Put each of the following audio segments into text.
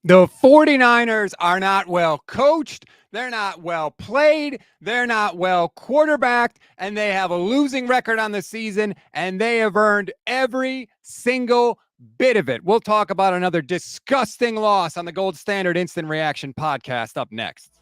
The 49ers are not well coached. They're not well played. They're not well quarterbacked. And they have a losing record on the season. And they have earned every single bit of it. We'll talk about another disgusting loss on the Gold Standard Instant Reaction podcast up next.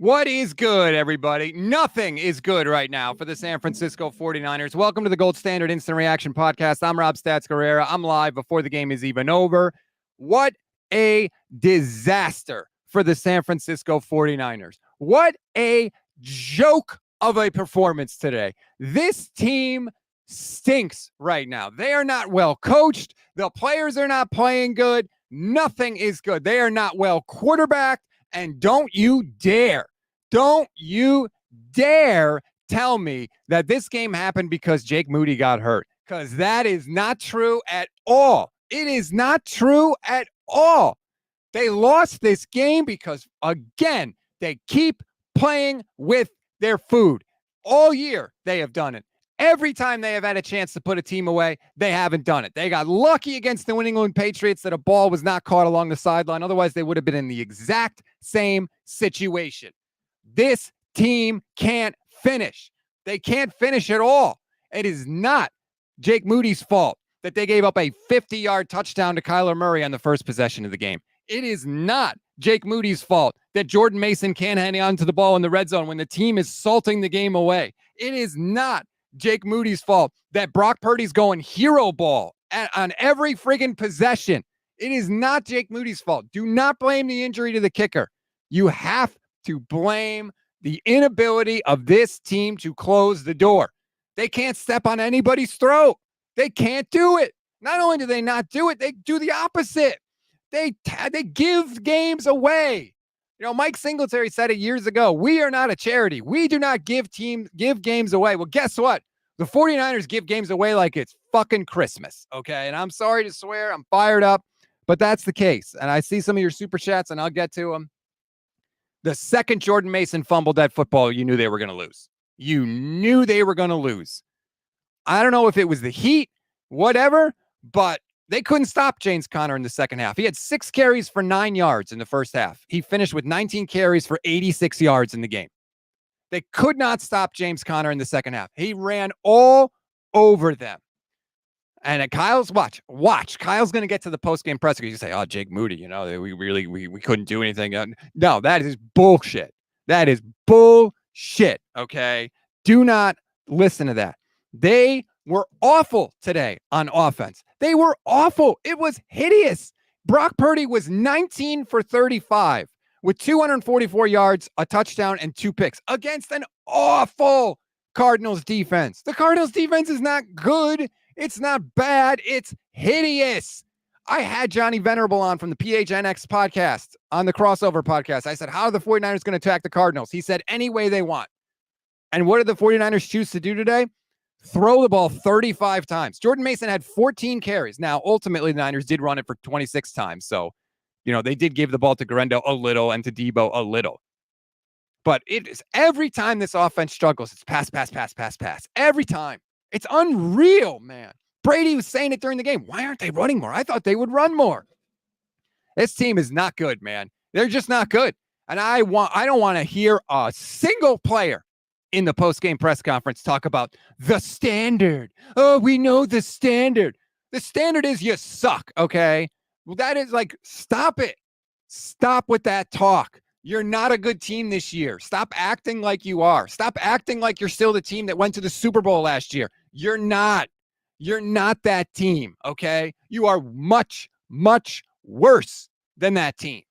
What is good, everybody? Nothing is good right now for the San Francisco 49ers. Welcome to the Gold Standard Instant Reaction Podcast. I'm Rob Stats Guerrera. I'm live before the game is even over. What a disaster for the San Francisco 49ers. What a joke of a performance today. This team stinks right now. They are not well coached. The players are not playing good. Nothing is good. They are not well quarterbacked. And don't you dare tell me that this game happened because Jake Moody got hurt, because that is not true at all. It is not true at all. They lost this game because, again, they keep playing with their food. All year, they have done it. Every time they have had a chance to put a team away, they haven't done it. They got lucky against the New England Patriots that a ball was not caught along the sideline. Otherwise, they would have been in the exact same situation. This team can't finish. They can't finish at all. It is not Jake Moody's fault that they gave up a 50-yard touchdown to Kyler Murray on the first possession of the game. It is not Jake Moody's fault that Jordan Mason can't hang on to the ball in the red zone when the team is salting the game away. It is not Jake Moody's fault that Brock Purdy's going hero ball on every friggin' possession. It is not Jake Moody's fault. Do not blame the injury to the kicker. You have to blame the inability of this team to close the door. They can't step on anybody's throat. They can't do it. Not only do they not do it, they do the opposite. They give games away. You know, Mike Singletary said it years ago. We are not a charity. We do not give games away. Well, guess what? The 49ers give games away like it's fucking Christmas, okay? And I'm sorry to swear. I'm fired up, but that's the case. And I see some of your super chats, and I'll get to them. The second Jordan Mason fumbled that football, you knew they were going to lose. You knew they were going to lose. I don't know if it was the heat, whatever, but they couldn't stop James Conner in the second half. He had 6 carries for 9 yards in the first half. He finished with 19 carries for 86 yards in the game. They could not stop James Conner in the second half. He ran all over them. And Kyle's watch. Kyle's going to get to the post-game press. You say, oh, Jake Moody, you know, we couldn't do anything. No, that is bullshit. That is bullshit, okay? Do not listen to that. They were awful today on offense. They were awful. It was hideous. Brock Purdy was 19 for 35 with 244 yards, a touchdown, and 2 picks against an awful Cardinals defense. The Cardinals defense is not good. It's not bad. It's hideous. I had Johnny Venerable on from the PHNX podcast on the crossover podcast. I said, how are the 49ers going to attack the Cardinals? He said, any way they want. And what did the 49ers choose to do today? Throw the ball 35 times. Jordan Mason had 14 carries. Now, ultimately, the Niners did run it for 26 times. So, you know, they did give the ball to Garendo a little and to Deebo a little. But it is every time this offense struggles, it's pass. Every time. It's unreal, man. Brady was saying it during the game. Why aren't they running more? I thought they would run more. This team is not good, man. They're just not good. And I don't want to hear a single player in the post-game press conference talk about the standard. Oh, we know the standard. The standard is you suck, okay? Well, that is like, stop it. Stop with that talk. You're not a good team this year. Stop acting like you are. Stop acting like you're still the team that went to the Super Bowl last year. You're not. You're not that team, okay? You are much, much worse than that team.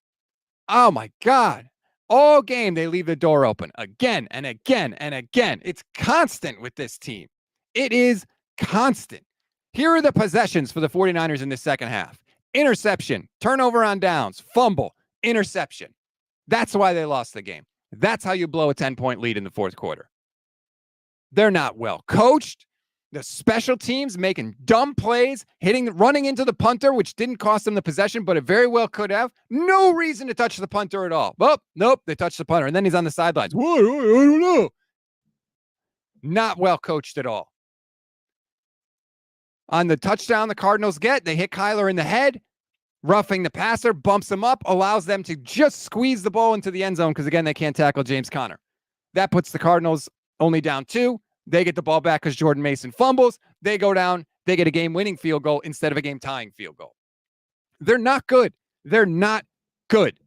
Oh, my God. All game, they leave the door open again and again and again. It's constant with this team. It is constant. Here are the possessions for the 49ers in the second half. Interception, turnover on downs, fumble, interception. That's why they lost the game. That's how you blow a 10-point lead in the fourth quarter. They're not well coached. The special teams making dumb plays, running into the punter, which didn't cost them the possession, but it very well could have. No reason to touch the punter at all. Oh, nope, they touched the punter, and then he's on the sidelines. Whoa, I don't know. Not well coached at all. On the touchdown the Cardinals get, they hit Kyler in the head. Roughing the passer, bumps him up, allows them to just squeeze the ball into the end zone because, again, they can't tackle James Conner. That puts the Cardinals only down 2. They get the ball back because Jordan Mason fumbles. They go down. They get a game-winning field goal instead of a game-tying field goal. They're not good. They're not good.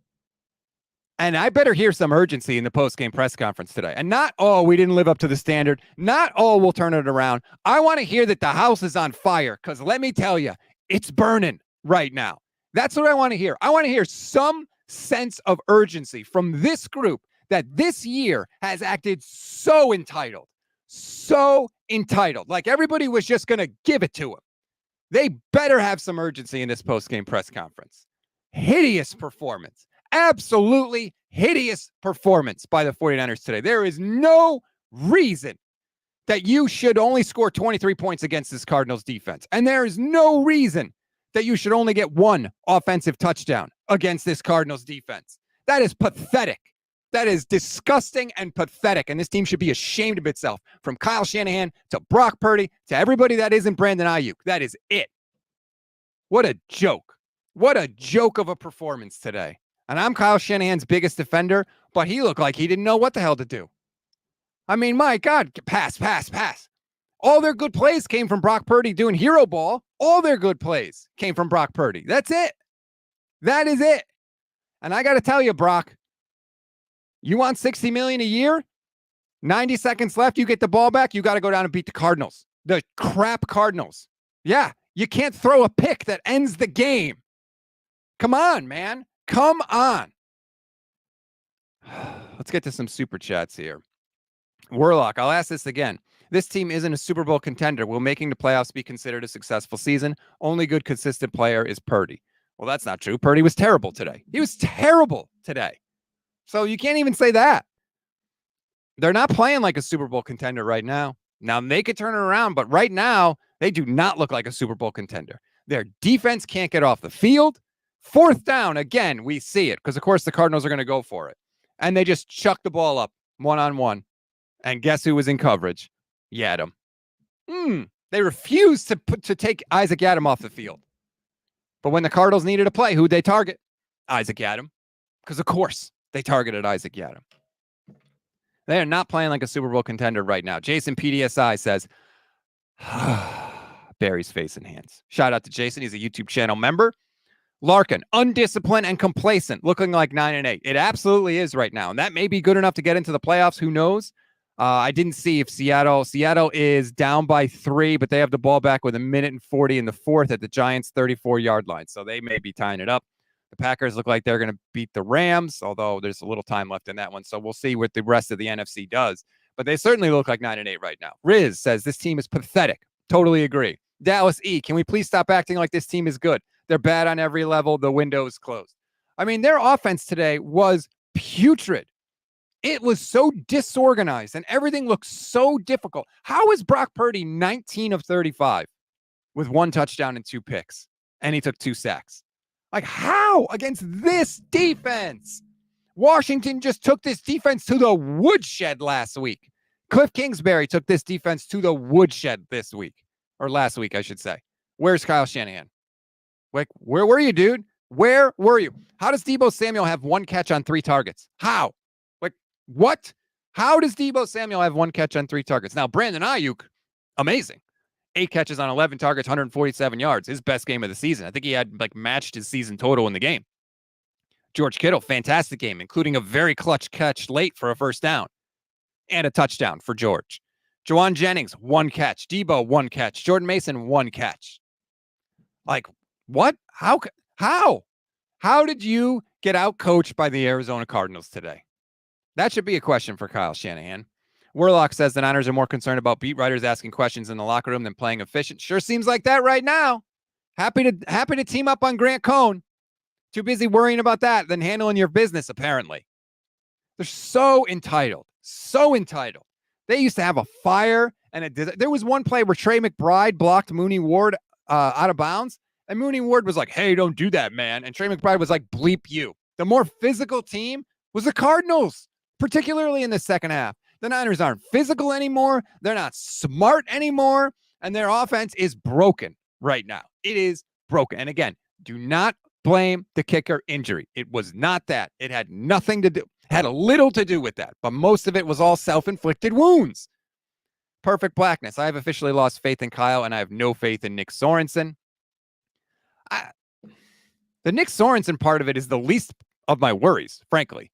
And I better hear some urgency in the post-game press conference today. And not, oh, we didn't live up to the standard. Not, oh, we'll turn it around. I want to hear that the house is on fire because let me tell you, it's burning right now. That's what I want to hear. I want to hear some sense of urgency from this group that this year has acted so entitled, like everybody was just going to give it to them. They better have some urgency in this post-game press conference. Hideous performance. Absolutely hideous performance by the 49ers today. There is no reason that you should only score 23 points against this Cardinals defense. And there is no reason that you should only get 1 offensive touchdown against this Cardinals defense. That is pathetic. That is disgusting and pathetic. And this team should be ashamed of itself. From Kyle Shanahan to Brock Purdy to everybody that isn't Brandon Ayuk. That is it. What a joke. What a joke of a performance today. And I'm Kyle Shanahan's biggest defender, but he looked like he didn't know what the hell to do. I mean, my God, pass. All their good plays came from Brock Purdy doing hero ball. All their good plays came from Brock Purdy. That's it. That is it. And I got to tell you, Brock, you want $60 million a year? 90 seconds left, you get the ball back, you got to go down and beat the Cardinals. The crap Cardinals. Yeah, you can't throw a pick that ends the game. Come on, man. Come on. Let's get to some super chats here. Warlock, I'll ask this again. This team isn't a Super Bowl contender. Will making the playoffs be considered a successful season? Only good, consistent player is Purdy. Well, that's not true. Purdy was terrible today. He was terrible today. So you can't even say that. They're not playing like a Super Bowl contender right now. Now, they could turn it around, but right now, they do not look like a Super Bowl contender. Their defense can't get off the field. 4th down, again, we see it because, of course, the Cardinals are going to go for it. And they just chuck the ball up one-on-one. And guess who was in coverage? Yadam. They refused to take Isaac Yadam off the field. But when the Cardinals needed a play, who'd they target? Isaac Yadam. Because, of course, they targeted Isaac Yadam. They are not playing like a Super Bowl contender right now. Jason PDSI says, Barry's face and hands. Shout out to Jason. He's a YouTube channel member. Larkin, undisciplined and complacent, looking like 9-8. It absolutely is right now. And that may be good enough to get into the playoffs. Who knows? I didn't see if Seattle is down by 3, but they have the ball back with 1:40 in the 4th at the Giants' 34-yard line. So they may be tying it up. The Packers look like they're going to beat the Rams, although there's a little time left in that one. So we'll see what the rest of the NFC does. But they certainly look like 9-8 right now. Riz says this team is pathetic. Totally agree. Dallas E, can we please stop acting like this team is good? They're bad on every level. The window is closed. I mean, their offense today was putrid. It was so disorganized and everything looked so difficult. How is Brock Purdy 19 of 35 with 1 touchdown and 2 picks? And he took 2 sacks. Like, how against this defense? Washington just took this defense to the woodshed last week. Cliff Kingsbury took this defense to the woodshed this week. Or last week, I should say. Where's Kyle Shanahan? Like, where were you, dude? Where were you? How does Deebo Samuel have 1 catch on 3 targets? How? Like, what? How does Deebo Samuel have 1 catch on 3 targets? Now, Brandon Ayuk, amazing. 8 catches on 11 targets, 147 yards. His best game of the season. I think he had matched his season total in the game. George Kittle, fantastic game, including a very clutch catch late for a 1st down and a touchdown for George. Juwan Jennings, 1 catch. Deebo, 1 catch. Jordan Mason, 1 catch. Like, what? How did you get out coached by the Arizona Cardinals today? That should be a question for Kyle Shanahan. Warlock says the Niners are more concerned about beat writers asking questions in the locker room than playing efficient. Sure seems like that right now. Happy to team up on Grant Cohn. Too busy worrying about that than handling your business, apparently. They're so entitled. So entitled. They used to have a fire, and there was one play where Trey McBride blocked Mooney Ward out of bounds, and Mooney Ward was like, hey, don't do that, man. And Trey McBride was like, bleep you. The more physical team was the Cardinals, particularly in the second half. The Niners aren't physical anymore. They're not smart anymore. And their offense is broken right now. It is broken. And again, do not blame the kicker injury. It was not that. It had nothing to do, had a little to do with that, but most of it was all self-inflicted wounds. Perfect Blackness. I have officially lost faith in Kyle, and I have no faith in Nick Sorensen. The Nick Sorensen part of it is the least of my worries, frankly.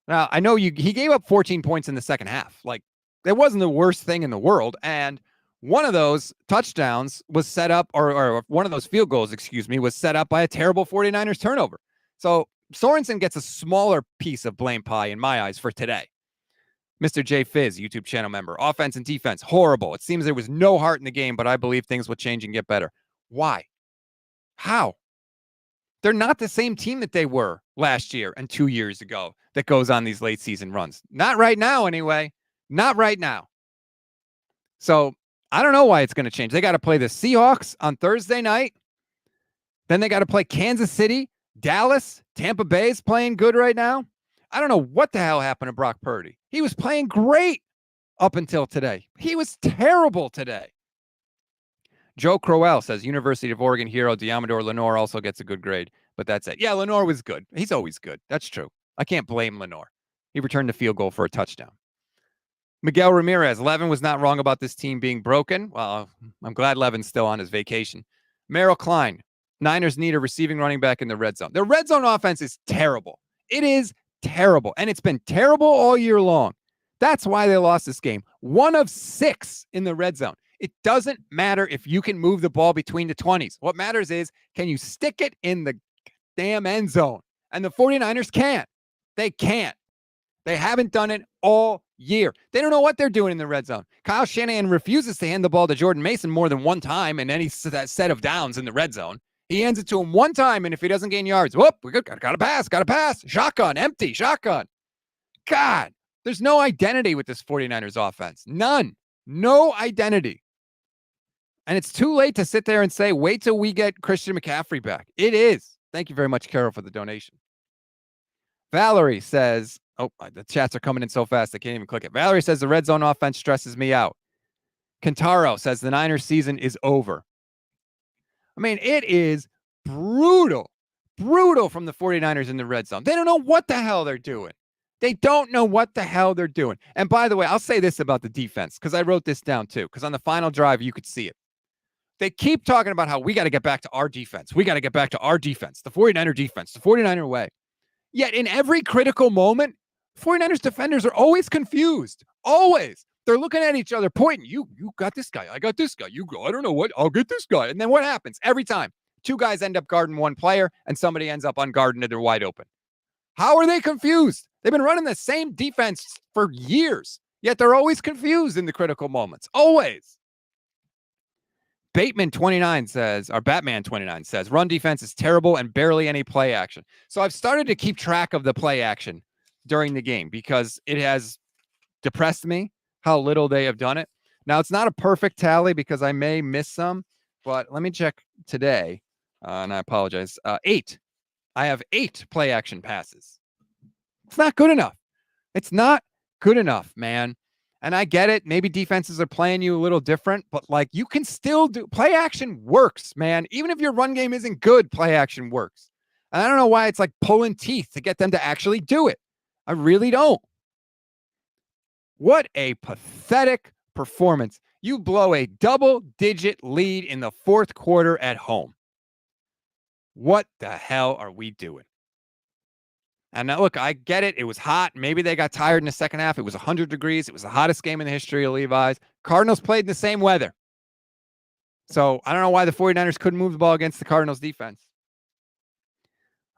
Now, I know he gave up 14 points in the second half. Like, that wasn't the worst thing in the world. And one of those touchdowns was set up, or one of those field goals, was set up by a terrible 49ers turnover. So Sorensen gets a smaller piece of blame pie in my eyes for today. Mr. J Fizz, YouTube channel member. Offense and defense, horrible. It seems there was no heart in the game, but I believe things will change and get better. Why? How? They're not the same team that they were last year and 2 years ago that goes on these late season runs. Not right now, anyway. Not right now. So I don't know why it's going to change. They got to play the Seahawks on Thursday night. Then they got to play Kansas City, Dallas, Tampa Bay is playing good right now. I don't know what the hell happened to Brock Purdy. He was playing great up until today. He was terrible today. Joe Crowell says, University of Oregon hero Diamador Lenore also gets a good grade, but that's it. Yeah, Lenore was good. He's always good. That's true. I can't blame Lenore. He returned the field goal for a touchdown. Miguel Ramirez, Levin was not wrong about this team being broken. Well, I'm glad Levin's still on his vacation. Merrill Klein, Niners need a receiving running back in the red zone. The red zone offense is terrible. It is terrible, and it's been terrible all year long. That's why they lost this game. 1 of 6 in the red zone. It doesn't matter if you can move the ball between the 20s. What matters is, can you stick it in the damn end zone? And the 49ers can't. They can't. They haven't done it all year. They don't know what they're doing in the red zone. Kyle Shanahan refuses to hand the ball to Jordan Mason more than one time in any set of downs in the red zone. He hands it to him one time, and if he doesn't gain yards, whoop, we're good. Got to pass. Shotgun, empty, shotgun. God, there's no identity with this 49ers offense. None. No identity. And it's too late to sit there and say, wait till we get Christian McCaffrey back. It is. Thank you very much, Carol, for the donation. Valerie says, oh, the chats are coming in so fast, I can't even click it. Valerie says the red zone offense stresses me out. Kentaro says the Niners season is over. I mean, it is brutal from the 49ers in the red zone. They don't know what the hell they're doing. They don't know what the hell they're doing. And by the way, I'll say this about the defense, because I wrote this down too, because on the final drive, you could see it. They keep talking about how we got to get back to our defense. We got to get back to our defense, the 49er defense, the 49er way. Yet in every critical moment, 49ers defenders are always confused. Always. They're looking at each other, pointing. You got this guy. I got this guy. You go. I don't know what. I'll get this guy. And then what happens? Every time, 2 guys end up guarding one player, and somebody ends up unguarded and they're wide open. How are they confused? They've been running the same defense for years, yet they're always confused in the critical moments. Always. Batman 29 says, run defense is terrible and barely any play action. So I've started to keep track of the play action during the game because it has depressed me how little they have done it. Now, it's not a perfect tally because I may miss some, but let me check today. And I apologize. 8. I have 8 play action passes. It's not good enough. It's not good enough, man. And I get it. Maybe defenses are playing you a little different, but like you can still do play action works, man. Even if your run game isn't good, play action works. And I don't know why it's like pulling teeth to get them to actually do it. I really don't. What a pathetic performance. You blow a double-digit lead in the 4th quarter at home. What the hell are we doing? And now, look, I get it. It was hot. Maybe they got tired in the second half. It was 100 degrees. It was the hottest game in the history of Levi's. Cardinals played in the same weather. So I don't know why the 49ers couldn't move the ball against the Cardinals defense.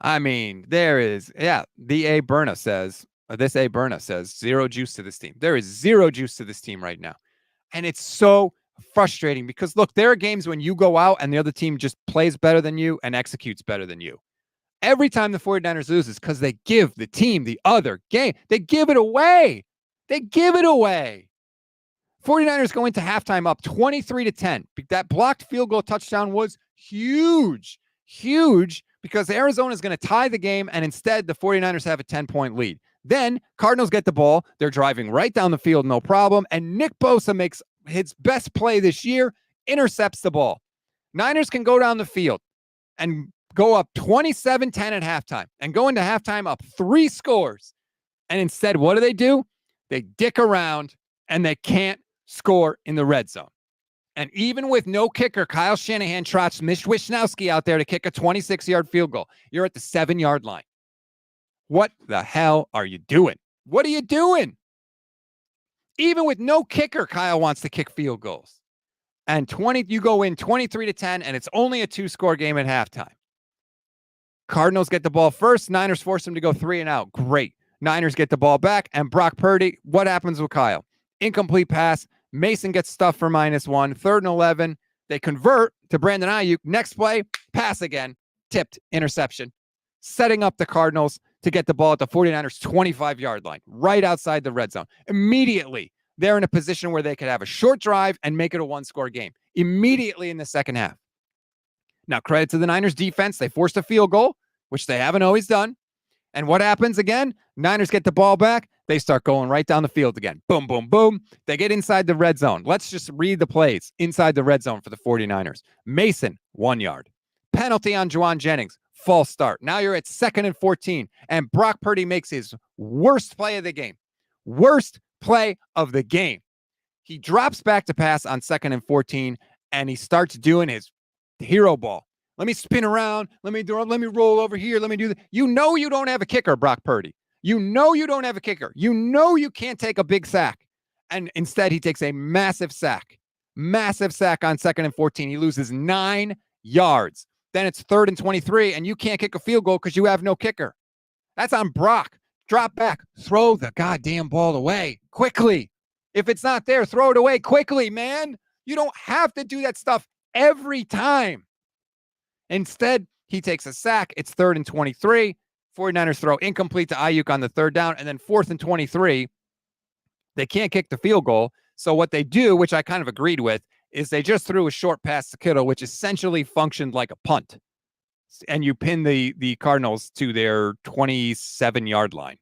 I mean, there is, this A. Berna says, 0 juice to this team. There is 0 juice to this team right now. And it's so frustrating because, look, there are games when you go out and the other team just plays better than you and executes better than you. Every time the 49ers loses because they give the team the other game. They give it away. 49ers go into halftime up 23-10. That blocked field goal touchdown was huge because Arizona is going to tie the game, and instead the 49ers have a 10-point lead. Then Cardinals get the ball. They're driving right down the field, no problem. And Nick Bosa makes his best play this year, intercepts the ball. Niners can go down the field and go up 27-10 at halftime and go into halftime up 3 scores. And instead, what do? They dick around and they can't score in the red zone. And even with no kicker, Kyle Shanahan trots Mitch Wishnowsky out there to kick a 26-yard field goal. You're at the 7-yard line. What the hell are you doing? What are you doing? Even with no kicker, Kyle wants to kick field goals. And you go in 23-10, and it's only a 2-score game at halftime. Cardinals get the ball first. Niners force them to go 3 and out. Great. Niners get the ball back, and Brock Purdy, what happens with Kyle? Incomplete pass. Mason gets stuffed for -1. 3rd and 11. They convert to Brandon Ayuk. Next play, pass again. Tipped, interception. Setting up the Cardinals to get the ball at the 49ers 25-yard line, right outside the red zone. Immediately, they're in a position where they could have a short drive and make it a 1-score game. Immediately in the second half. Now, credit to the Niners defense. They forced a field goal, which they haven't always done. And what happens again? Niners get the ball back. They start going right down the field again. Boom, boom, boom. They get inside the red zone. Let's just read the plays inside the red zone for the 49ers. Mason, 1 yard. Penalty on Juwan Jennings. False start. Now you're at 2nd and 14. And Brock Purdy makes his worst play of the game. Worst play of the game. He drops back to pass on 2nd and 14, and he starts doing his hero ball. Let me spin around. Let me roll over here. Let me do that. You know you don't have a kicker, Brock Purdy. You know you don't have a kicker. You know you can't take a big sack. And instead, he takes a massive sack. Massive sack on 2nd and 14. He loses 9 yards. Then it's 3rd and 23, and you can't kick a field goal because you have no kicker. That's on Brock. Drop back. Throw the goddamn ball away quickly. If it's not there, throw it away quickly, man. You don't have to do that stuff every time. Instead, he takes a sack. It's 3rd and 23. 49ers throw incomplete to Ayuk on the 3rd down. And then 4th and 23, they can't kick the field goal. So what they do, which I kind of agreed with, is they just threw a short pass to Kittle, which essentially functioned like a punt. And you pin the Cardinals to their 27-yard line.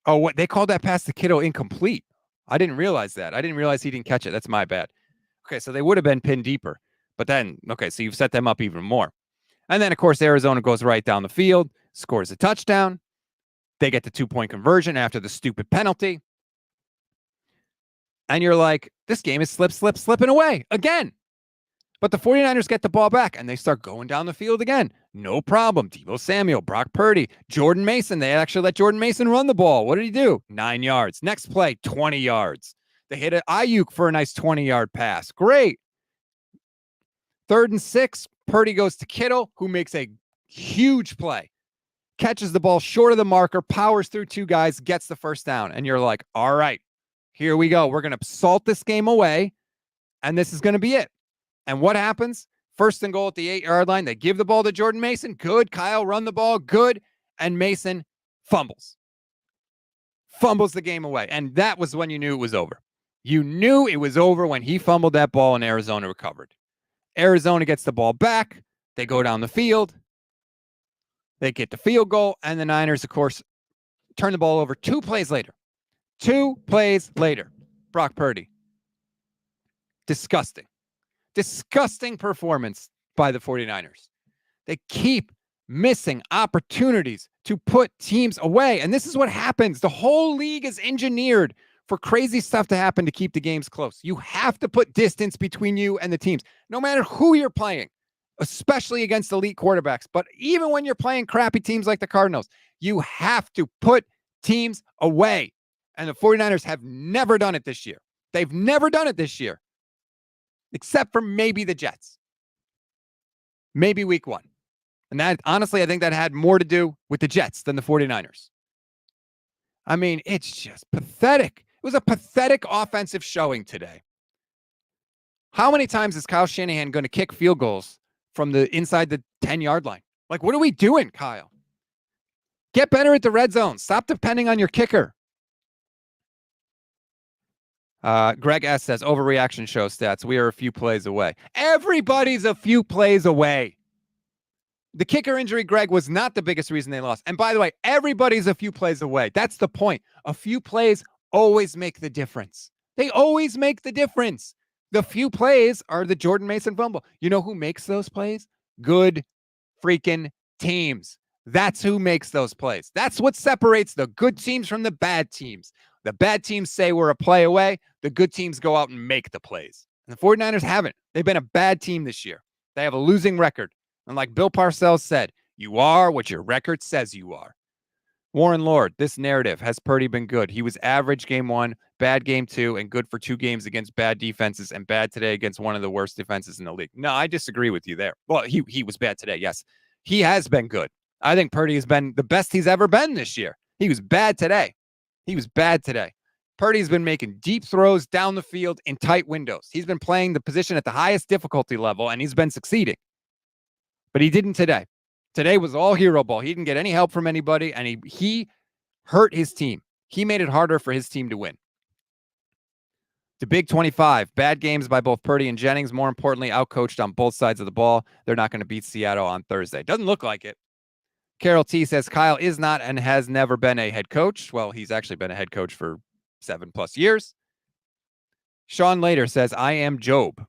Oh, what they called that pass to Kittle incomplete. I didn't realize that. I didn't realize he didn't catch it. That's my bad. Okay, so they would have been pinned deeper. But then, okay, so you've set them up even more. And then, of course, Arizona goes right down the field, scores a touchdown. They get the 2-point conversion after the stupid penalty. And you're like, this game is slipping away again. But the 49ers get the ball back, and they start going down the field again. No problem. Deebo Samuel, Brock Purdy, Jordan Mason. They actually let Jordan Mason run the ball. What did he do? 9 yards. Next play, 20 yards. They hit an Ayuk for a nice 20-yard pass. Great. 3rd and 6, Purdy goes to Kittle, who makes a huge play. Catches the ball short of the marker, powers through 2 guys, gets the 1st down. And you're like, all right, here we go. We're going to salt this game away, and this is going to be it. And what happens? 1st and goal at the 8-yard line. They give the ball to Jordan Mason. Good. Kyle run the ball. Good. And Mason fumbles. Fumbles the game away. And that was when you knew it was over. You knew it was over when he fumbled that ball and Arizona recovered. Arizona gets the ball back. They go down the field. They get the field goal. And the Niners, of course, turn the ball over 2 plays later. 2 plays later. Brock Purdy. Disgusting. Disgusting performance by the 49ers. They keep missing opportunities to put teams away. And this is what happens. The whole league is engineered for crazy stuff to happen to keep the games close. You have to put distance between you and the teams, no matter who you're playing, especially against elite quarterbacks. But even when you're playing crappy teams like the Cardinals, you have to put teams away. And the 49ers have never done it this year. They've never done it this year, except for maybe the Jets. Maybe week 1. And that, honestly, I think that had more to do with the Jets than the 49ers. I mean, it's just pathetic. It was a pathetic offensive showing today. How many times is Kyle Shanahan going to kick field goals from the inside the 10-yard line? Like, what are we doing, Kyle? Get better at the red zone. Stop depending on your kicker. Greg S. says, overreaction show stats. We are a few plays away. Everybody's a few plays away. The kicker injury, Greg, was not the biggest reason they lost. And by the way, everybody's a few plays away. That's the point. A few plays always make the difference. They always make the difference. The few plays are the Jordan Mason fumble. You know who makes those plays? Good freaking teams. That's who makes those plays. That's what separates the good teams from the bad teams. The bad teams say we're a play away. The good teams go out and make the plays. And the 49ers haven't. They've been a bad team this year. They have a losing record. And like Bill Parcells said, you are what your record says you are. Warren Lord, this narrative, has Purdy been good? He was average game 1, bad game 2, and good for 2 games against bad defenses, and bad today against one of the worst defenses in the league. No, I disagree with you there. Well, he was bad today, yes. He has been good. I think Purdy has been the best he's ever been this year. He was bad today. Purdy's been making deep throws down the field in tight windows. He's been playing the position at the highest difficulty level, and he's been succeeding. But he didn't today. Today was all hero ball. He didn't get any help from anybody, and he hurt his team. He made it harder for his team to win. The Big 25, bad games by both Purdy and Jennings. More importantly, outcoached on both sides of the ball. They're not going to beat Seattle on Thursday. Doesn't look like it. Carol T says Kyle is not and has never been a head coach. Well, he's actually been a head coach for 7+ years. Sean Later says, I am Job.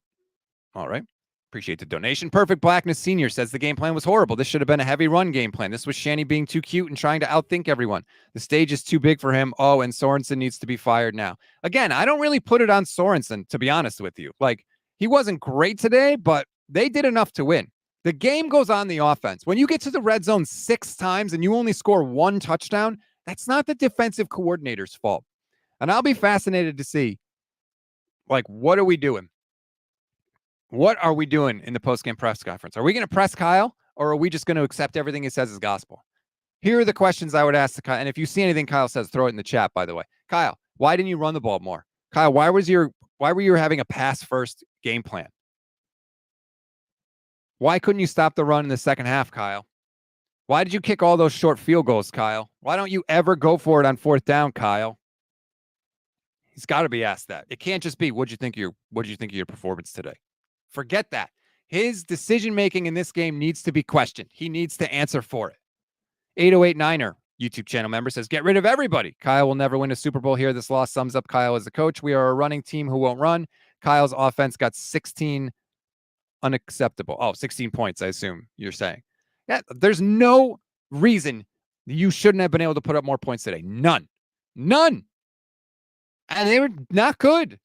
All right. Appreciate the donation. Perfect Blackness Senior says the game plan was horrible. This should have been a heavy run game plan. This was Shanny being too cute and trying to outthink everyone. The stage is too big for him. Oh, and Sorensen needs to be fired now. Again, I don't really put it on Sorensen, to be honest with you. Like, he wasn't great today, but they did enough to win. The game goes on the offense. When you get to the red zone 6 times and you only score 1 touchdown, that's not the defensive coordinator's fault. And I'll be fascinated to see, like, what are we doing? What are we doing in the postgame press conference? Are we going to press Kyle, or are we just going to accept everything he says as gospel? Here are the questions I would ask to Kyle. And if you see anything Kyle says, throw it in the chat, by the way. Kyle, why didn't you run the ball more? Kyle, why were you having a pass-first game plan? Why couldn't you stop the run in the second half, Kyle? Why did you kick all those short field goals, Kyle? Why don't you ever go for it on 4th down, Kyle? He's got to be asked that. It can't just be, what'd you think of your performance today? Forget that. His decision-making in this game needs to be questioned. He needs to answer for it. 808 YouTube channel member says, get rid of everybody. Kyle will never win a Super Bowl here. This loss sums up Kyle as a coach. We are a running team who won't run. Kyle's offense got 16 unacceptable. Oh, 16 points, I assume you're saying. Yeah, there's no reason you shouldn't have been able to put up more points today. None. And they were not good.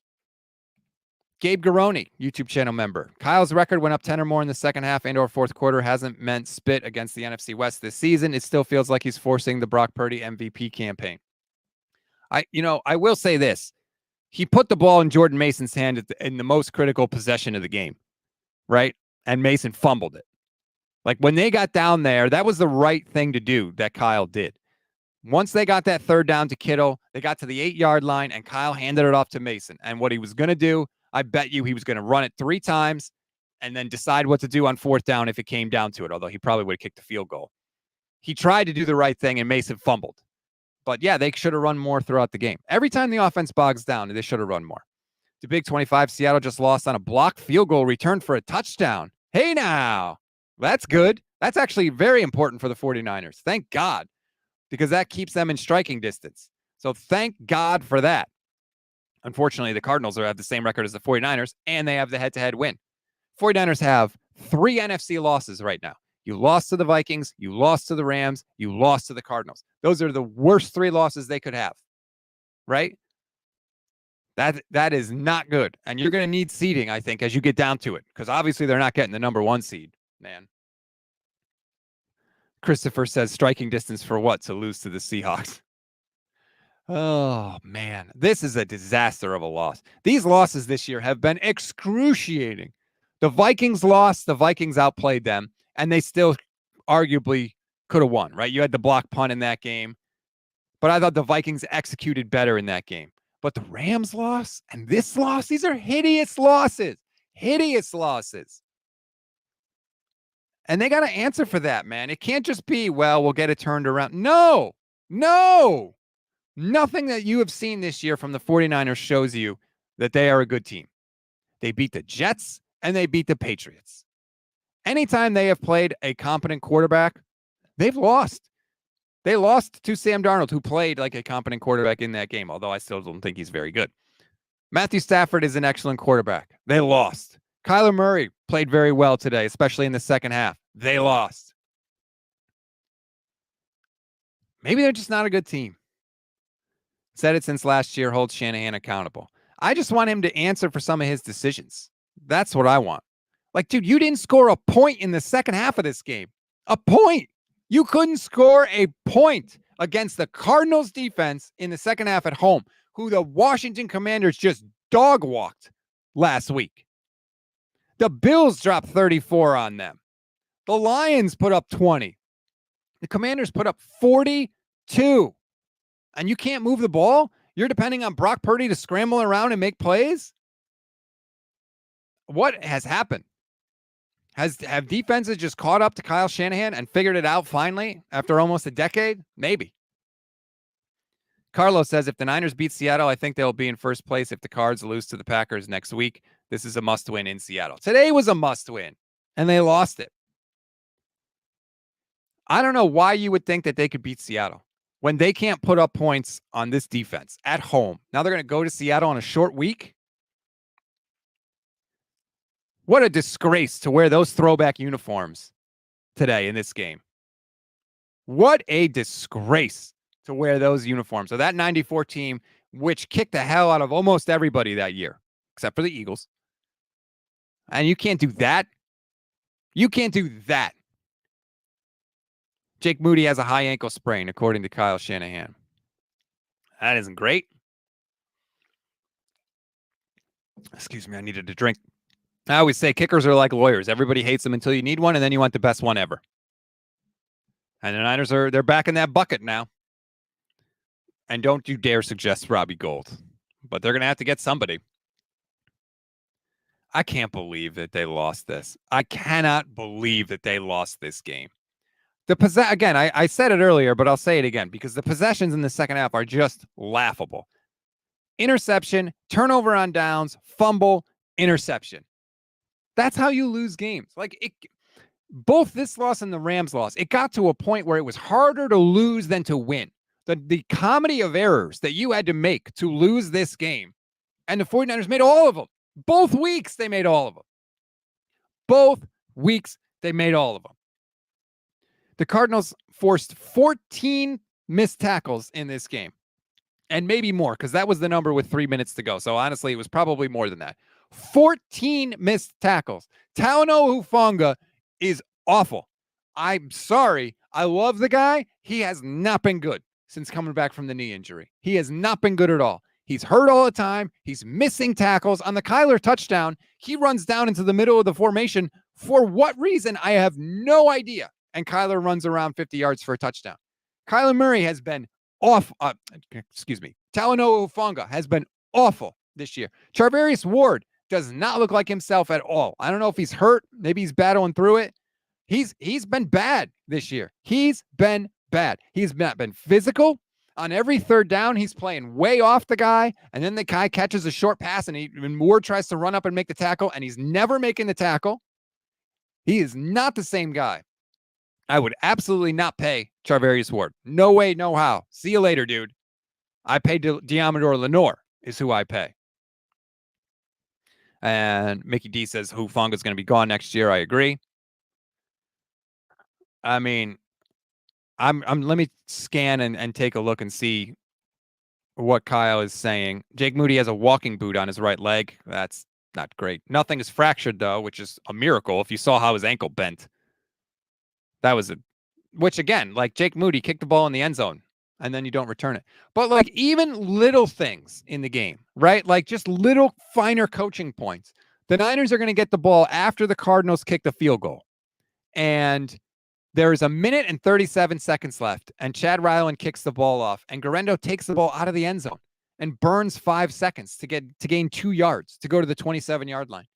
Gabe Garoni, YouTube channel member. Kyle's record went up 10 or more in the second half and or fourth quarter. Hasn't meant spit against the NFC West this season. It still feels like he's forcing the Brock Purdy MVP campaign. I will say this. He put the ball in Jordan Mason's hand in the most critical possession of the game, right? And Mason fumbled it. Like, when they got down there, that was the right thing to do that Kyle did. Once they got that 3rd down to Kittle, they got to the 8-yard line, and Kyle handed it off to Mason. And what he was going to do, I bet you he was going to run it 3 times and then decide what to do on 4th down if it came down to it, although he probably would have kicked the field goal. He tried to do the right thing, and Mason fumbled. But, yeah, they should have run more throughout the game. Every time the offense bogs down, they should have run more. The Big 25, Seattle just lost on a blocked field goal return for a touchdown. Hey, now. That's good. That's actually very important for the 49ers. Thank God, because that keeps them in striking distance. So thank God for that. Unfortunately, the Cardinals have the same record as the 49ers, and they have the head-to-head win. 49ers have 3 NFC losses right now. You lost to the Vikings, you lost to the Rams, you lost to the Cardinals. Those are the worst 3 losses they could have, right? That is not good. And you're going to need seeding, I think, as you get down to it, because obviously they're not getting the number 1 seed, man. Christopher says striking distance for what? To lose to the Seahawks. Oh, man. This is a disaster of a loss. These losses this year have been excruciating. The Vikings lost. The Vikings outplayed them, and they still arguably could have won, right? You had the block punt in that game, but I thought the Vikings executed better in that game. But the Rams loss and this loss, these are hideous losses. Hideous losses. And they got to answer for that, man. It can't just be, well, we'll get it turned around. No. Nothing that you have seen this year from the 49ers shows you that they are a good team. They beat the Jets and they beat the Patriots. Anytime they have played a competent quarterback, they've lost. They lost to Sam Darnold, who played like a competent quarterback in that game, although I still don't think he's very good. Matthew Stafford is an excellent quarterback. They lost. Kyler Murray played very well today, especially in the second half. They lost. Maybe they're just not a good team. Said it since last year, holds Shanahan accountable. I just want him to answer for some of his decisions. That's what I want. Like, dude, you didn't score a point in the second half of this game. A point. You couldn't score a point against the Cardinals defense in the second half at home, who the Washington Commanders just dog walked last week. The Bills dropped 34 on them. The Lions put up 20. The Commanders put up 42. And you can't move the ball? You're depending on Brock Purdy to scramble around and make plays? What has happened? Have defenses just caught up to Kyle Shanahan and figured it out finally after almost a decade? Maybe. Carlos says, if the Niners beat Seattle, I think they'll be in first place if the Cards lose to the Packers next week. This is a must-win in Seattle. Today was a must-win, and they lost it. I don't know why you would think that they could beat Seattle when they can't put up points on this defense at home. Now they're going to go to Seattle on a short week. What a disgrace to wear those throwback uniforms today in this game. What a disgrace to wear those uniforms. So that 94 team, which kicked the hell out of almost everybody that year, except for the Eagles. And you can't do that. You can't do that. Jake Moody has a high ankle sprain, according to Kyle Shanahan. That isn't great. Excuse me, I needed a drink. I always say kickers are like lawyers. Everybody hates them until you need one, and then you want the best one ever. And the Niners they're back in that bucket now. And don't you dare suggest Robbie Gould. But they're going to have to get somebody. I can't believe that they lost this. I cannot believe that they lost this game. Again, I said it earlier, but I'll say it again because the possessions in the second half are just laughable. Interception, turnover on downs, fumble, interception. That's how you lose games. Both this loss and the Rams loss, it got to a point where it was harder to lose than to win. The comedy of errors that you had to make to lose this game, and the 49ers made all of them. Both weeks, they made all of them. Both weeks, they made all of them. The Cardinals forced 14 missed tackles in this game, and maybe more, because that was the number with 3 minutes to go. So honestly, it was probably more than that. 14 missed tackles. Talanoa Hufanga is awful. I'm sorry. I love the guy. He has not been good since coming back from the knee injury. He has not been good at all. He's hurt all the time. He's missing tackles. On the Kyler touchdown, he runs down into the middle of the formation. For what reason? I have no idea. And Kyler runs around 50 yards for a touchdown. Kyler Murray has been off. Talanoa Hufanga has been awful this year. Charvarius Ward does not look like himself at all. I don't know if he's hurt. Maybe he's battling through it. He's been bad this year. He's been bad. He's not been physical. On every third down, he's playing way off the guy, and then the guy catches a short pass, and Ward tries to run up and make the tackle, and he's never making the tackle. He is not the same guy. I would absolutely not pay Charvarius Ward. No way, no how. See you later, dude. I pay Diamador Lenore is who I pay. And Mickey D says Hufanga's going to be gone next year. I agree. I mean, let me scan and take a look and see what Kyle is saying. Jake Moody has a walking boot on his right leg. That's not great. Nothing is fractured, though, which is a miracle. If you saw how his ankle bent, that was which again, like Jake Moody kicked the ball in the end zone and then you don't return it. But like even little things in the game, right? Like just little finer coaching points. The Niners are going to get the ball after the Cardinals kick the field goal. And there's 1 minute and 37 seconds left, and Chad Ryland kicks the ball off, and Garendo takes the ball out of the end zone and burns 5 seconds to gain 2 yards to go to the 27-yard line.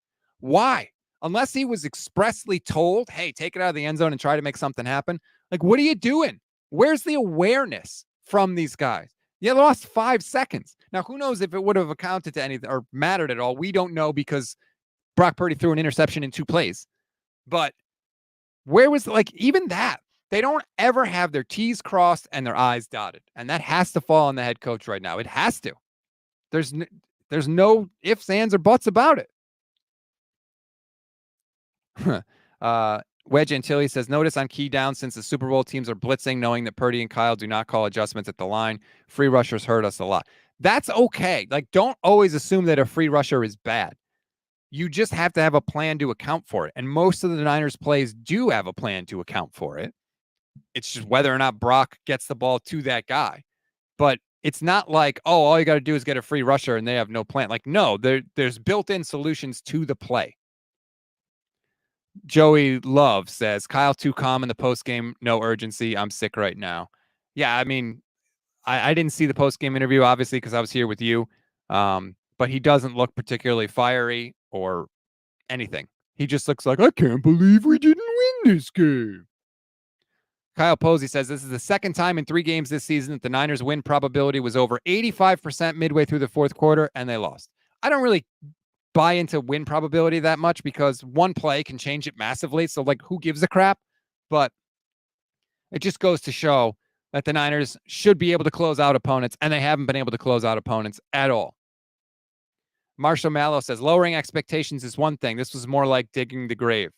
Why? Unless he was expressly told, hey, take it out of the end zone and try to make something happen. Like, what are you doing? Where's the awareness from these guys? You lost 5 seconds. Now, who knows if it would have accounted to anything or mattered at all? We don't know because Brock Purdy threw an interception in 2 plays. But Where was even that? They don't ever have their T's crossed and their I's dotted. And that has to fall on the head coach right now. It has to. There's no ifs, ands, or buts about it. Wedge Antilli says, notice on key down since the Super Bowl teams are blitzing, knowing that Purdy and Kyle do not call adjustments at the line. Free rushers hurt us a lot. That's okay. Don't always assume that a free rusher is bad. You just have to have a plan to account for it. And most of the Niners plays do have a plan to account for it. It's just whether or not Brock gets the ball to that guy. But it's not like, oh, all you got to do is get a free rusher and they have no plan. No, there's built-in solutions to the play. Joey Love says, Kyle too calm in the postgame, no urgency. I'm sick right now. Yeah, I mean, I didn't see the postgame interview, obviously, because I was here with you. But he doesn't look particularly fiery or anything. He just looks like, I can't believe we didn't win this game. Kyle Posey says, this is the second time in 3 games this season that the Niners win probability was over 85% midway through the fourth quarter, and they lost. I don't really buy into win probability that much because one play can change it massively. So, who gives a crap? But it just goes to show that the Niners should be able to close out opponents, and they haven't been able to close out opponents at all. Marshall Mallow says, lowering expectations is one thing. This was more like digging the grave.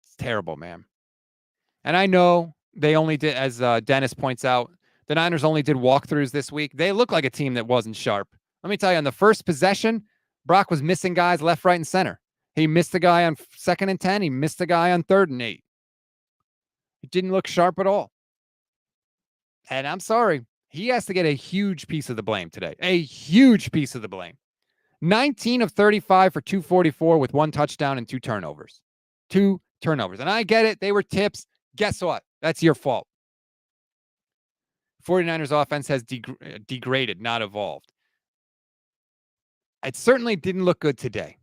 It's terrible, man. And I know they only did, as Dennis points out, the Niners only did walkthroughs this week. They look like a team that wasn't sharp. Let me tell you, on the first possession, Brock was missing guys left, right, and center. He missed a guy on 2nd and 10. He missed a guy on 3rd and 8. It didn't look sharp at all. And I'm sorry, he has to get a huge piece of the blame today. A huge piece of the blame. 19 of 35 for 244 with 1 touchdown and 2 turnovers. 2 turnovers. And I get it. They were tips. Guess what? That's your fault. 49ers offense has degraded, not evolved. It certainly didn't look good today.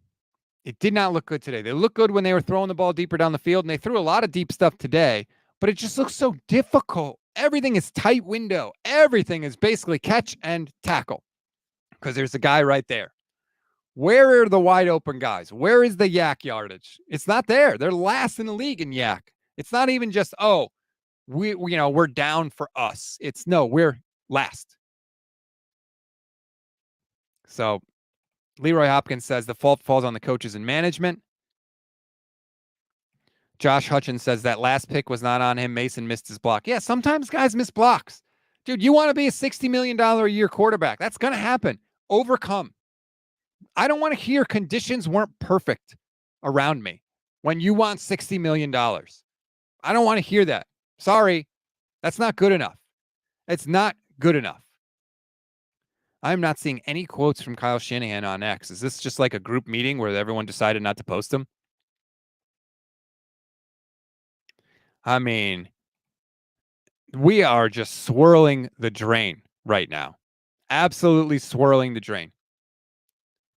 It did not look good today. They looked good when they were throwing the ball deeper down the field, and they threw a lot of deep stuff today, but it just looks so difficult. Everything is tight window. Everything is basically catch and tackle because there's a guy right there. Where are the wide open guys? Where is the yak yardage? It's not there. They're last in the league in yak. It's not even just, we're down for us. It's no, we're last. So Leroy Hopkins says the fault falls on the coaches and management. Josh Hutchins says that last pick was not on him. Mason missed his block. Yeah, sometimes guys miss blocks. Dude, you want to be a $60 million a year quarterback. That's going to happen. Overcome. I don't want to hear conditions weren't perfect around me when you want $60 million. I don't want to hear that. Sorry. That's not good enough. It's not good enough. I'm not seeing any quotes from Kyle Shanahan on X. Is this just like a group meeting where everyone decided not to post them? I mean, we are just swirling the drain right now. Absolutely swirling the drain.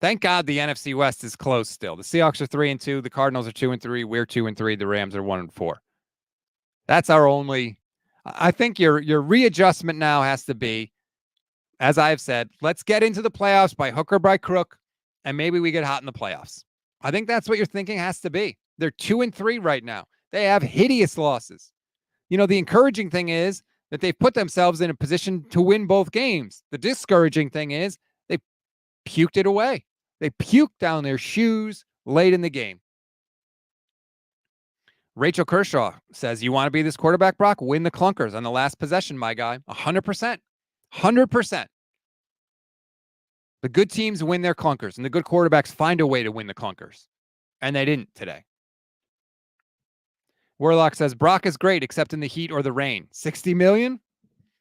Thank God the NFC West is close still. The Seahawks are 3-2. The Cardinals are 2-3. We're 2-3. The Rams are 1-4. That's our only. I think your readjustment now has to be, as I've said, let's get into the playoffs by hook or by crook, and maybe we get hot in the playoffs. I think that's what your thinking has to be. They're 2-3 right now. They have hideous losses. The encouraging thing is that they've put themselves in a position to win both games. The discouraging thing is they puked it away. They puked down their shoes late in the game. Rachel Kershaw says, you want to be this quarterback, Brock? Win the clunkers on the last possession, my guy. 100%. 100%. The good teams win their clunkers, and the good quarterbacks find a way to win the clunkers. And they didn't today. Warlock says, Brock is great, except in the heat or the rain. 60 million?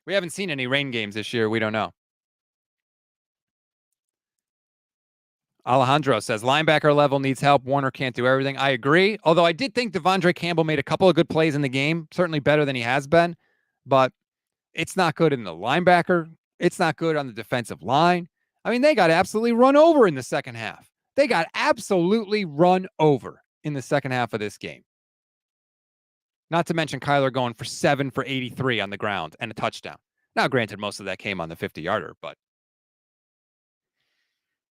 We haven't seen any rain games this year. We don't know. Alejandro says, linebacker level needs help. Warner can't do everything. I agree. Although I did think Devondre Campbell made a couple of good plays in the game. Certainly better than he has been. But it's not good in the linebacker. It's not good on the defensive line. I mean, they got absolutely run over in the second half. They got absolutely run over in the second half of this game. Not to mention Kyler going for 7 for 83 on the ground and a touchdown. Now, granted, most of that came on the 50-yarder, but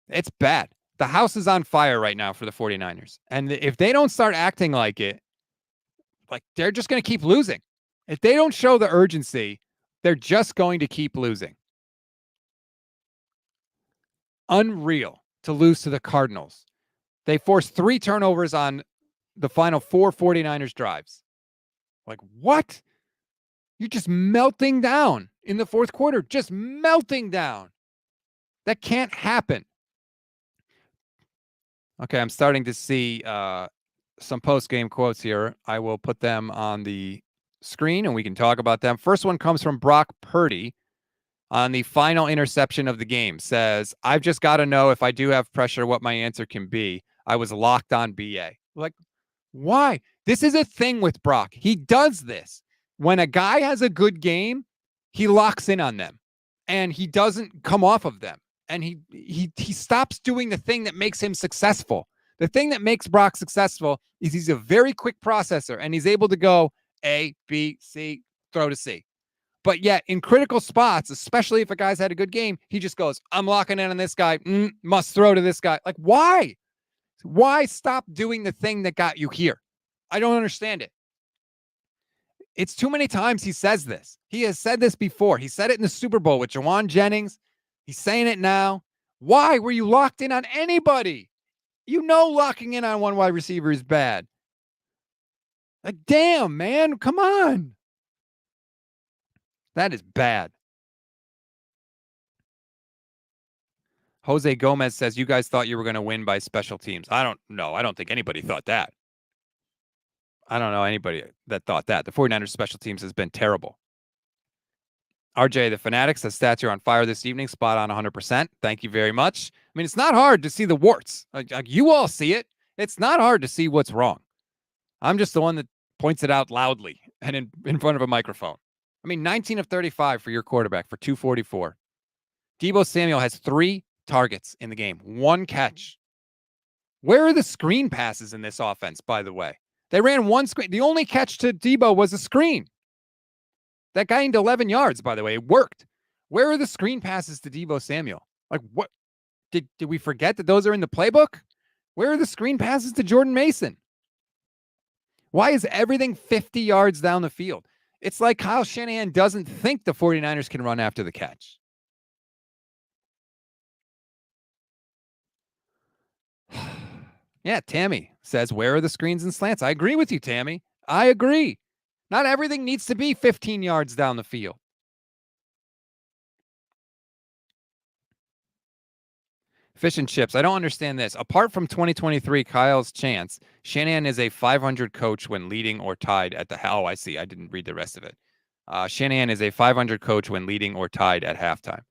it's bad. The house is on fire right now for the 49ers. And if they don't start acting like it, like they're just going to keep losing. If they don't show the urgency, they're just going to keep losing. Unreal to lose to the Cardinals. They forced 3 turnovers on the final 4 49ers drives. Like, what? You're just melting down in the fourth quarter, just melting down. That can't happen. Okay, I'm starting to see some post-game quotes here. I will put them on the screen and we can talk about them. First one comes from Brock Purdy on the final interception of the game. Says, I've just got to know if I do have pressure, what my answer can be. I was locked on BA. Like, why? This is a thing with Brock. He does this. When a guy has a good game, he locks in on them and he doesn't come off of them. And he stops doing the thing that makes him successful. The thing that makes Brock successful is he's a very quick processor and he's able to go A, B, C, throw to C. But yet in critical spots, especially if a guy's had a good game, he just goes, I'm locking in on this guy, must throw to this guy. Like, why? Why stop doing the thing that got you here? I don't understand it. It's too many times he says this. He has said this before. He said it in the Super Bowl with Jawan Jennings. He's saying it now. Why were you locked in on anybody? You know locking in on one wide receiver is bad. Like, damn, man, come on. That is bad. Jose Gomez says, you guys thought you were going to win by special teams. I don't know. I don't think anybody thought that. I don't know anybody that thought that. The 49ers special teams has been terrible. RJ, the Fanatics, says stats are on fire this evening. Spot on 100%. Thank you very much. I mean, it's not hard to see the warts. Like you all see it. It's not hard to see what's wrong. I'm just the one that points it out loudly and in front of a microphone. I mean, 19 of 35 for your quarterback for 244. Deebo Samuel has 3 targets in the game, 1 catch. Where are the screen passes in this offense, by the way? They ran 1 screen. The only catch to Deebo was a screen. That gained 11 yards, by the way. It worked. Where are the screen passes to Deebo Samuel? Like, what? Did we forget that those are in the playbook? Where are the screen passes to Jordan Mason? Why is everything 50 yards down the field? It's like Kyle Shanahan doesn't think the 49ers can run after the catch. Yeah, Tammy says, where are the screens and slants? I agree with you, Tammy. I agree. Not everything needs to be 15 yards down the field. Fish and chips. I don't understand this. Apart from 2023, Kyle's chance, Shanahan is a 500 coach when leading or tied at the... Oh, I see. I didn't read the rest of it. Shanahan is a 500 coach when leading or tied at halftime.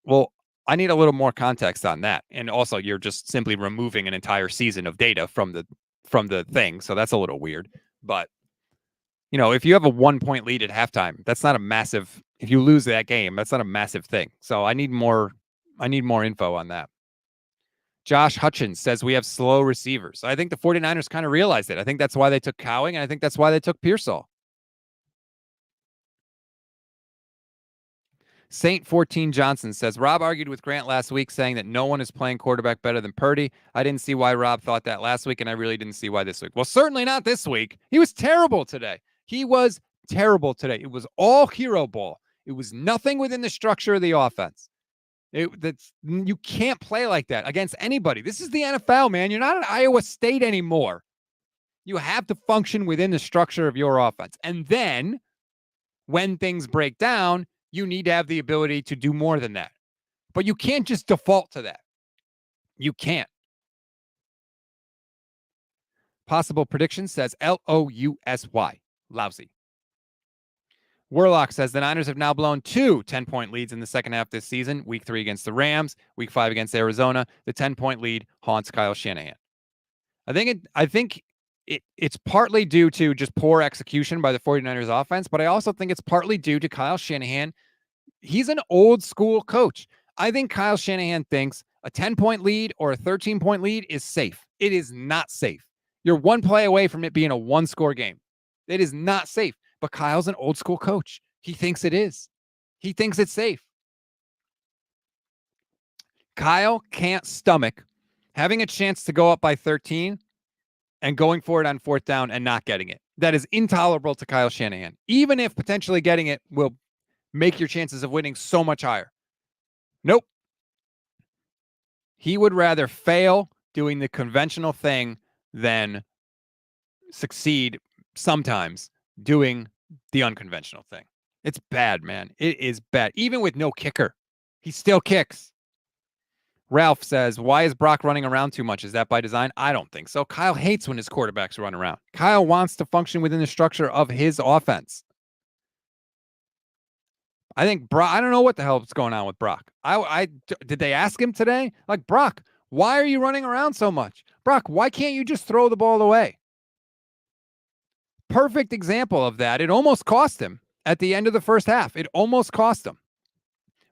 Well, I need a little more context on that. And also, you're just simply removing an entire season of data from the thing. So that's a little weird. But, you know, if you have a 1-point lead at halftime, that's not a massive... If you lose that game, that's not a massive thing. So I need more info on that. Josh Hutchins says we have slow receivers. I think the 49ers kind of realized it. I think that's why they took Cowing, and I think that's why they took Pearsall. Saint 14 Johnson says, Rob argued with Grant last week saying that no one is playing quarterback better than Purdy. I didn't see why Rob thought that last week, and I really didn't see why this week. Well, certainly not this week. He was terrible today. He was terrible today. It was all hero ball. It was nothing within the structure of the offense. You can't play like that against anybody. This is the NFL, man. You're not at Iowa State anymore. You have to function within the structure of your offense. And then when things break down, you need to have the ability to do more than that. But you can't just default to that. You can't. Possible prediction says Lousy. Lousy. Warlock says the Niners have now blown 2 10-point leads in the second half this season. Week 3 against the Rams, Week 5 against Arizona. The 10-point lead haunts Kyle Shanahan. I think it's partly due to just poor execution by the 49ers offense, but I also think it's partly due to Kyle Shanahan. He's an old school coach. I think Kyle Shanahan thinks a 10-point lead or a 13-point lead is safe. It is not safe. You're 1 play away from it being a 1-score game. It is not safe. But Kyle's an old school coach. He thinks it is. He thinks it's safe. Kyle can't stomach having a chance to go up by 13 and going for it on 4th down and not getting it. that is intolerable to Kyle Shanahan. Even if potentially getting it will make your chances of winning so much higher. Nope. He would rather fail doing the conventional thing than succeed sometimes doing the unconventional thing. It's bad, man. It is bad. Even with no kicker, he still kicks. Ralph says, why is Brock running around too much? Is that by design? I don't think so. Kyle hates when his quarterbacks run around. Kyle wants to function within the structure of his offense. I think Brock, I don't know what the hell is going on with Brock. Did they ask him today? Like, Brock, why are you running around so much? Brock, why can't you just throw the ball away? Perfect example of that. It almost cost him at the end of the first half. It almost cost him.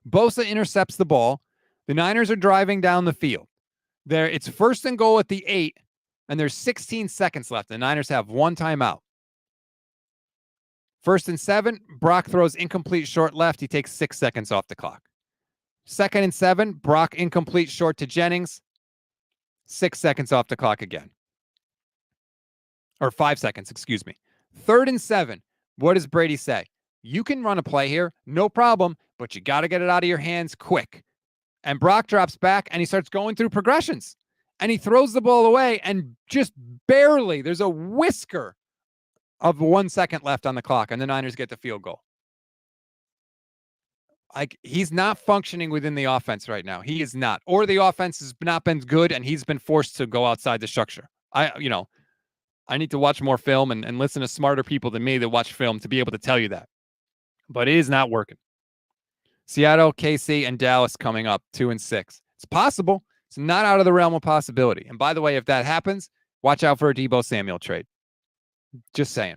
Bosa intercepts the ball. The Niners are driving down the field. It's first and goal at the 8, and there's 16 seconds left. The Niners have one timeout. 1st and 7, Brock throws incomplete short left. He takes 6 seconds off the clock. 2nd and 7, Brock incomplete short to Jennings. 6 seconds off the clock again. Or 5 seconds, excuse me. 3rd and 7, what does Brady say? You can run a play here, no problem, but you got to get it out of your hands quick. And Brock drops back, and he starts going through progressions. And he throws the ball away, and just barely, there's a whisker of 1 second left on the clock, and the Niners get the field goal. Like, he's not functioning within the offense right now. He is not. Or the offense has not been good, and he's been forced to go outside the structure. I need to watch more film and listen to smarter people than me that watch film to be able to tell you that. But it is not working. Seattle, KC, and Dallas coming up 2 and 6. It's possible. It's not out of the realm of possibility. And by the way, if that happens, watch out for a Deebo Samuel trade. Just saying.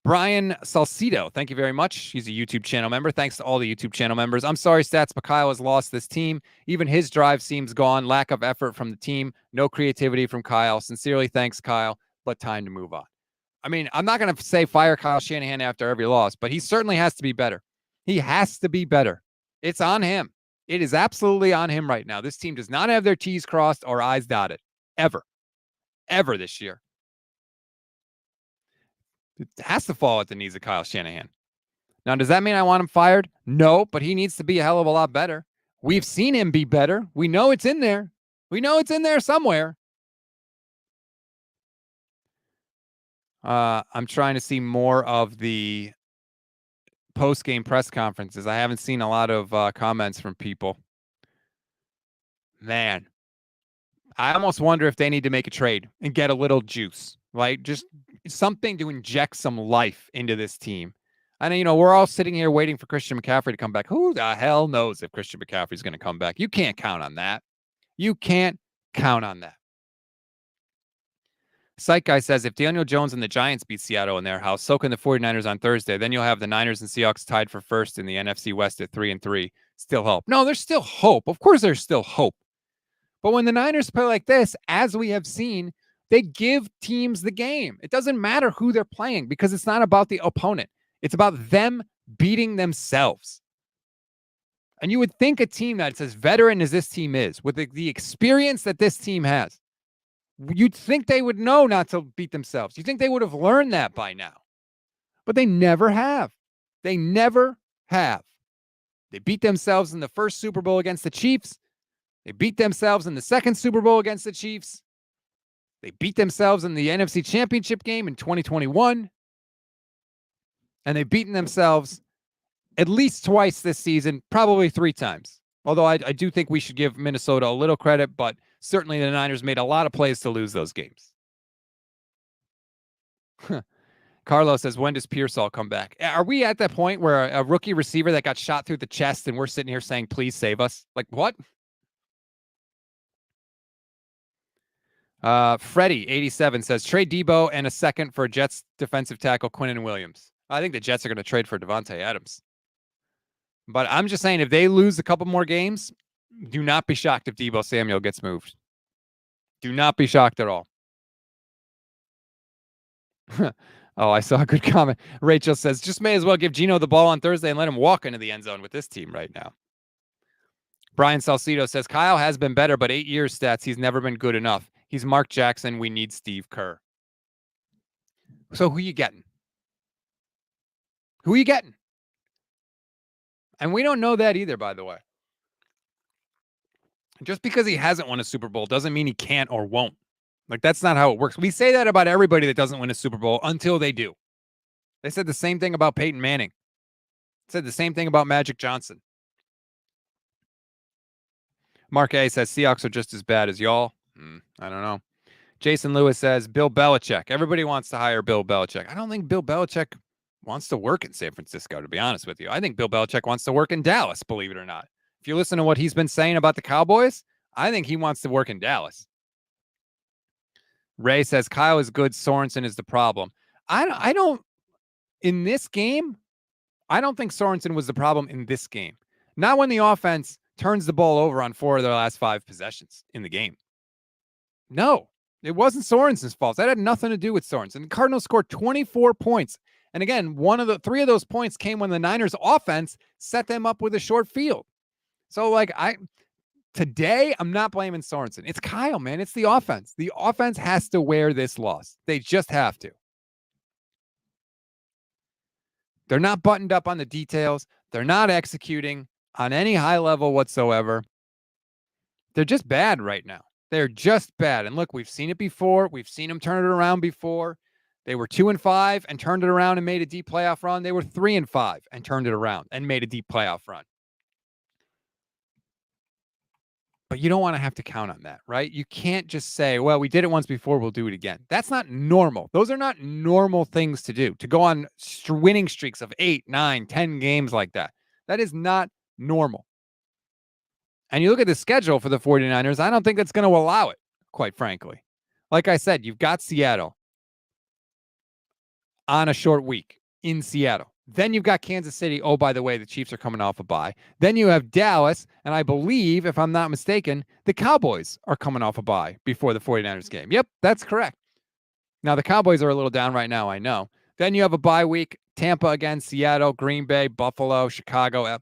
Brian Salcido, thank you very much. He's a YouTube channel member. Thanks to all the YouTube channel members. I'm sorry, Stats, but Kyle has lost this team. Even his drive seems gone. Lack of effort from the team. No creativity from Kyle. Sincerely, thanks, Kyle, but time to move on. I mean, I'm not going to say fire Kyle Shanahan after every loss, but he certainly has to be better. He has to be better. It's on him. It is absolutely on him right now. This team does not have their T's crossed or I's dotted. Ever this year. It has to fall at the knees of Kyle Shanahan. Now, does that mean I want him fired? No, but he needs to be a hell of a lot better. We've seen him be better. We know it's in there. We know it's in there somewhere. I'm trying to see more of the post-game press conferences. I haven't seen a lot of comments from people. Man, I almost wonder if they need to make a trade and get a little juice, right? Just something to inject some life into this team. I know, we're all sitting here waiting for Christian McCaffrey to come back. Who the hell knows if Christian McCaffrey is going to come back? You can't count on that. You can't count on that. Psych Guy says, if Daniel Jones and the Giants beat Seattle in their house, so can the 49ers on Thursday. Then you'll have the Niners and Seahawks tied for first in the NFC West at 3-3. Still hope. No, there's still hope. Of course there's still hope. But when the Niners play like this, as we have seen, they give teams the game. It doesn't matter who they're playing because it's not about the opponent. It's about them beating themselves. And you would think a team that's as veteran as this team is, with the experience that this team has, you'd think they would know not to beat themselves. You think they would have learned that by now. But they never have. They never have. They beat themselves in the first Super Bowl against the Chiefs. They beat themselves in the second Super Bowl against the Chiefs. They beat themselves in the NFC Championship game in 2021. And they've beaten themselves at least twice this season, probably 3 times. Although I do think we should give Minnesota a little credit, but certainly the Niners made a lot of plays to lose those games. Carlos says, when does Pearsall come back? Are we at that point where a rookie receiver that got shot through the chest and we're sitting here saying, please save us? Like, what? Freddie, 87, says, trade Deebo and a second for Jets defensive tackle Quinnen Williams. I think the Jets are going to trade for Devontae Adams. But I'm just saying, if they lose a couple more games, do not be shocked if Deebo Samuel gets moved. Do not be shocked at all. Oh, I saw a good comment. Rachel says, just may as well give Geno the ball on Thursday and let him walk into the end zone with this team right now. Brian Salcido says, Kyle has been better, but 8 years stats, he's never been good enough. He's Mark Jackson. We need Steve Kerr. So who you getting? Who are you getting? And we don't know that either, by the way. Just because he hasn't won a Super Bowl doesn't mean he can't or won't. Like, that's not how it works. We say that about everybody that doesn't win a Super Bowl until they do. They said the same thing about Peyton Manning. Said the same thing about Magic Johnson. Mark A says Seahawks are just as bad as y'all. I don't know. Jason Lewis says Bill Belichick. Everybody wants to hire Bill Belichick. I don't think Bill Belichick wants to work in San Francisco, to be honest with you. I think Bill Belichick wants to work in Dallas, believe it or not. If you listen to what he's been saying about the Cowboys, I think he wants to work in Dallas. Ray says Kyle is good. Sorensen is the problem. I don't in this game, I don't think Sorensen was the problem in this game. Not when the offense turns the ball over on 4 of their last 5 possessions in the game. No, it wasn't Sorensen's fault. That had nothing to do with Sorensen. The Cardinals scored 24 points. And again, 3 of those points came when the Niners offense set them up with a short field. So today, I'm not blaming Sorensen. It's Kyle, man. It's the offense. The offense has to wear this loss. They just have to. They're not buttoned up on the details. They're not executing on any high level whatsoever. They're just bad right now. They're just bad. And look, we've seen it before. We've seen them turn it around before. They were 2-5 and turned it around and made a deep playoff run. They were 3-5 and turned it around and made a deep playoff run. But you don't want to have to count on that, right? You can't just say, well, we did it once before, we'll do it again. That's not normal. Those are not normal things to do, to go on winning streaks of 8, 9, 10 games like that. That is not normal. And you look at the schedule for the 49ers, I don't think that's going to allow it, quite frankly. Like I said, you've got Seattle on a short week in Seattle. Then you've got Kansas City. Oh, by the way, the Chiefs are coming off a bye. Then you have Dallas, and I believe, if I'm not mistaken, the Cowboys are coming off a bye before the 49ers game. Yep, that's correct. Now, the Cowboys are a little down right now, I know. Then you have a bye week, Tampa again, Seattle, Green Bay, Buffalo, Chicago.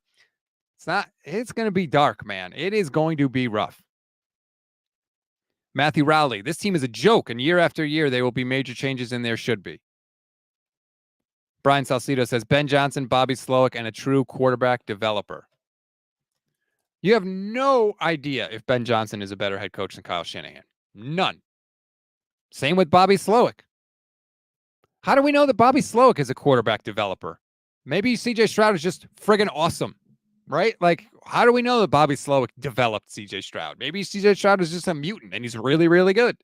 It's going to be dark, man. It is going to be rough. Matthew Rowley, this team is a joke, and year after year, there will be major changes, and there should be. Brian Salcido says, Ben Johnson, Bobby Slowick, and a true quarterback developer. You have no idea if Ben Johnson is a better head coach than Kyle Shanahan. None. Same with Bobby Slowick. How do we know that Bobby Slowick is a quarterback developer? Maybe CJ Stroud is just friggin' awesome, right? Like, how do we know that Bobby Slowick developed CJ Stroud? Maybe CJ Stroud is just a mutant and he's really, really good.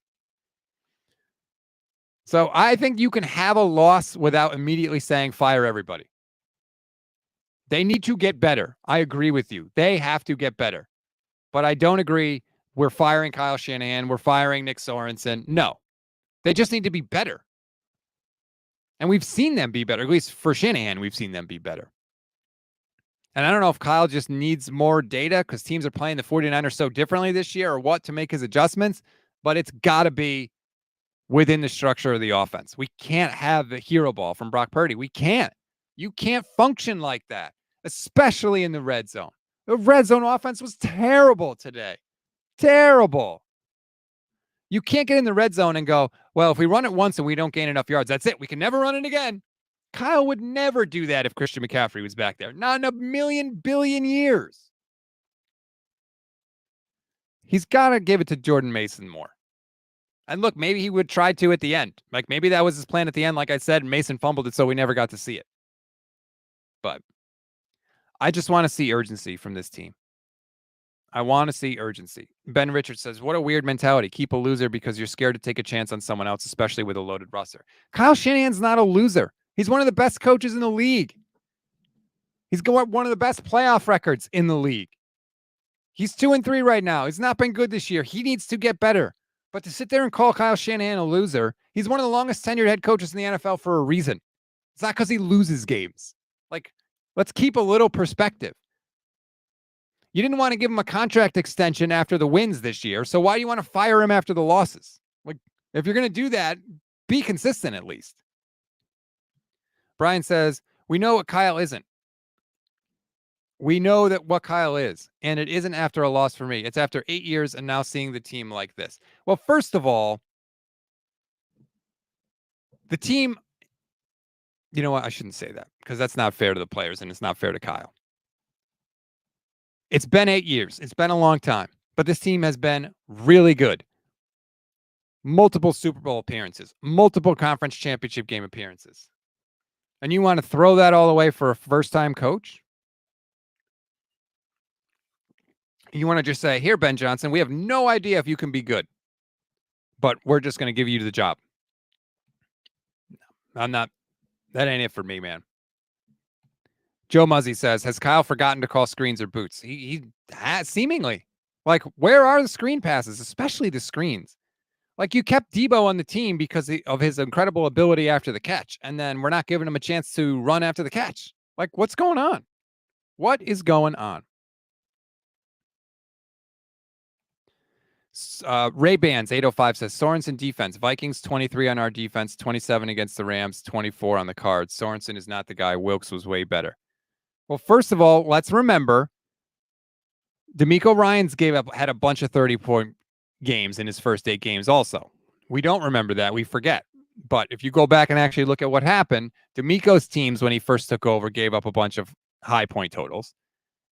So I think you can have a loss without immediately saying fire everybody. They need to get better. I agree with you. They have to get better. But I don't agree we're firing Kyle Shanahan, we're firing Nick Sorensen. No. They just need to be better. And we've seen them be better. At least for Shanahan, we've seen them be better. And I don't know if Kyle just needs more data because teams are playing the 49ers so differently this year or what to make his adjustments, but it's got to be within the structure of the offense. We can't have the hero ball from Brock Purdy. We can't. You can't function like that, especially in the red zone. The red zone offense was terrible today. Terrible. You can't get in the red zone and go, well, if we run it once and we don't gain enough yards, that's it. We can never run it again. Kyle would never do that if Christian McCaffrey was back there. Not in a million billion years. He's got to give it to Jordan Mason more. And look, maybe he would try to at the end. Like maybe that was his plan at the end. Like I said, Mason fumbled it, so we never got to see it. But I just want to see urgency from this team. I want to see urgency. Ben Richards says, what a weird mentality. Keep a loser because you're scared to take a chance on someone else, especially with a loaded roster. Kyle Shanahan's not a loser. He's one of the best coaches in the league. He's got one of the best playoff records in the league. He's 2-3 right now. He's not been good this year. He needs to get better. But to sit there and call Kyle Shanahan a loser, he's one of the longest tenured head coaches in the NFL for a reason. It's not because he loses games. Like, let's keep a little perspective. You didn't want to give him a contract extension after the wins this year, so why do you want to fire him after the losses? Like, if you're going to do that, be consistent at least. Brian says, we know what Kyle isn't. We know that what Kyle is, and it isn't after a loss for me. It's after 8 years and now seeing the team like this. Well, first of all, the team You know what? I shouldn't say that because that's not fair to the players and it's not fair to Kyle. It's been 8 years. It's been a long time, but this team has been really good. Multiple Super Bowl appearances, multiple conference championship game appearances. And you want to throw that all away for a first-time coach? You want to just say, here, Ben Johnson, we have no idea if you can be good, but we're just going to give you the job. I'm not, that ain't it for me, man. Joe Muzzy says, has Kyle forgotten to call screens or boots? He has, seemingly. Like, where are the screen passes, especially the screens? Like, you kept Deebo on the team because of his incredible ability after the catch, and then we're not giving him a chance to run after the catch. Like, what's going on? What is going on? Ray Bands 805 says Sorensen defense. Vikings 23 on our defense, 27 against the Rams, 24 on the Cards. Sorensen is not the guy. Wilkes was way better. Well, first of all, let's remember DeMeco Ryans had a bunch of 30-point games in his first 8 games also. We don't remember that. We forget. But if you go back and actually look at what happened, DeMeco's teams, when he first took over, gave up a bunch of high point totals.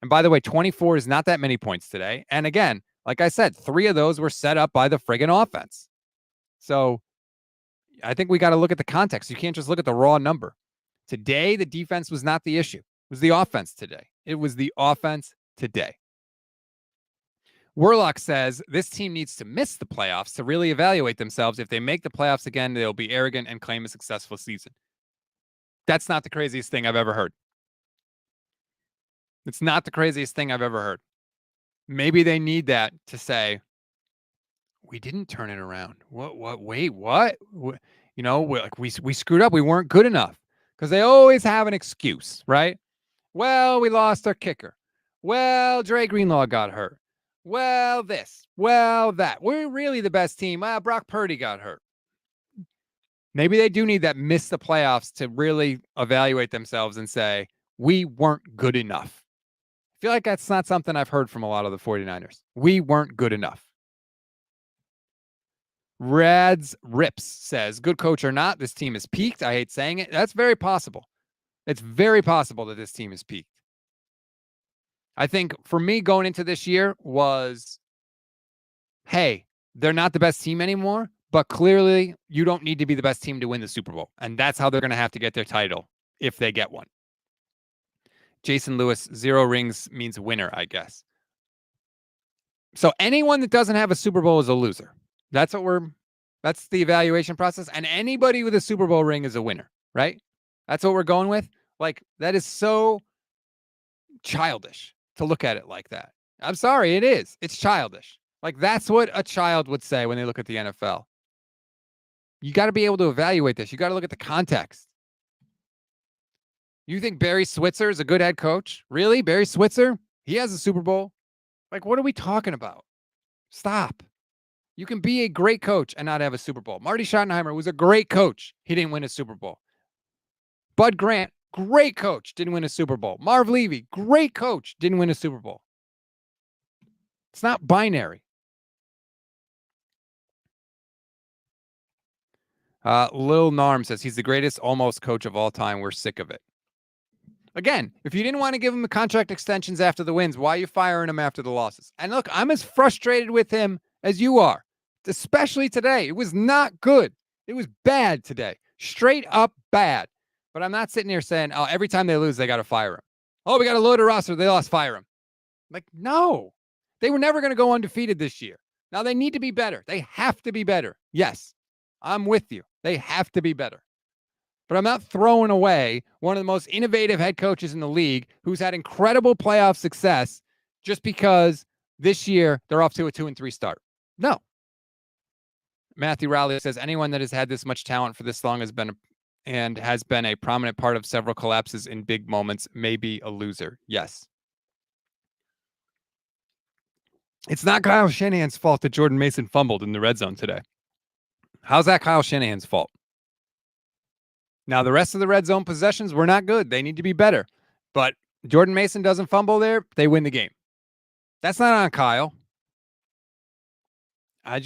And by the way, 24 is not that many points today. And again, like I said, 3 of those were set up by the friggin' offense. So I think we got to look at the context. You can't just look at the raw number. Today, the defense was not the issue. It was the offense today. It was the offense today. Warlock says this team needs to miss the playoffs to really evaluate themselves. If they make the playoffs again, they'll be arrogant and claim a successful season. That's not the craziest thing I've ever heard. It's not the craziest thing I've ever heard. Maybe they need that to say, we didn't turn it around. Wait, what? You know, we screwed up. We weren't good enough because they always have an excuse, right? Well, we lost our kicker. Well, Dre Greenlaw got hurt. Well, this. Well, that. We're really the best team. Brock Purdy got hurt. Maybe they do need that miss the playoffs to really evaluate themselves and say, we weren't good enough. I feel like that's not something I've heard from a lot of the 49ers. We weren't good enough. Rads Rips says, good coach or not, this team is peaked. I hate saying it. That's very possible. It's very possible that this team is peaked. I think for me going into this year was, hey, they're not the best team anymore, but clearly you don't need to be the best team to win the Super Bowl. And that's how they're going to have to get their title if they get one. Jason Lewis, 0 rings means winner, I guess. So anyone that doesn't have a Super Bowl is a loser. That's the evaluation process. And anybody with a Super Bowl ring is a winner, right? That's what we're going with. Like, that is so childish to look at it like that. I'm sorry, it is. It's childish. Like, that's what a child would say when they look at the NFL. You got to be able to evaluate this. You got to look at the context. You think Barry Switzer is a good head coach? Really? Barry Switzer? He has a Super Bowl? Like, what are we talking about? Stop. You can be a great coach and not have a Super Bowl. Marty Schottenheimer was a great coach. He didn't win a Super Bowl. Bud Grant, great coach, didn't win a Super Bowl. Marv Levy, great coach, didn't win a Super Bowl. It's not binary. Lil Narm says he's the greatest almost coach of all time. We're sick of it. Again, if you didn't want to give him the contract extensions after the wins, why are you firing him after the losses? And look, I'm as frustrated with him as you are, especially today. It was not good. It was bad today. Straight up bad. But I'm not sitting here saying, oh, every time they lose, they got to fire him. Oh, we got to load a roster. They lost, fire him. Like, no. They were never going to go undefeated this year. Now, they need to be better. They have to be better. Yes, I'm with you. They have to be better. But I'm not throwing away one of the most innovative head coaches in the league who's had incredible playoff success just because this year they're off to a 2-3 start. No. Matthew Rowley says, anyone that has had this much talent for this long has been a prominent part of several collapses in big moments may be a loser. Yes. It's not Kyle Shanahan's fault that Jordan Mason fumbled in the red zone today. How's that Kyle Shanahan's fault? Now, the rest of the red zone possessions were not good. They need to be better. But Jordan Mason doesn't fumble there, they win the game. That's not on Kyle. I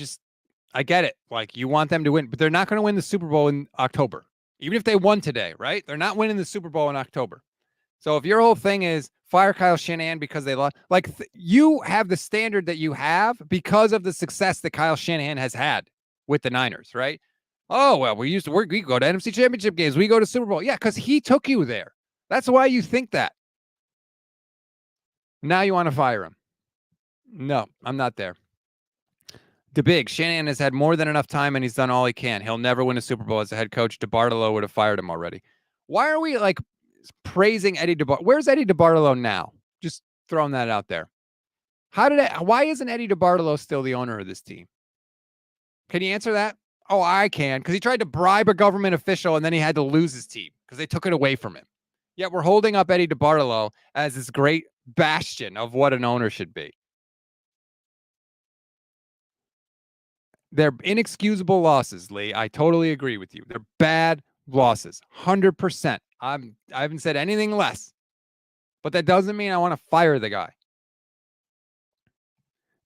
get it. Like, you want them to win, but they're not going to win the Super Bowl in October. Even if they won today, right? They're not winning the Super Bowl in October. So if your whole thing is fire Kyle Shanahan because they lost, like you have the standard that you have because of the success that Kyle Shanahan has had with the Niners, right? Oh, well, we go to NFC Championship games. We go to Super Bowl. Yeah, because he took you there. That's why you think that. Now you want to fire him. No, I'm not there. DeBig, Shanahan has had more than enough time and he's done all he can. He'll never win a Super Bowl as a head coach. DeBartolo would have fired him already. Why are we like praising Eddie DeBartolo? Where's Eddie DeBartolo now? Just throwing that out there. Why isn't Eddie DeBartolo still the owner of this team? Can you answer that? Oh, I can, because he tried to bribe a government official and then he had to lose his team because they took it away from him. Yet we're holding up Eddie DeBartolo as this great bastion of what an owner should be. They're inexcusable losses, Lee. I totally agree with you. They're bad losses, 100%. I haven't said anything less, but that doesn't mean I want to fire the guy.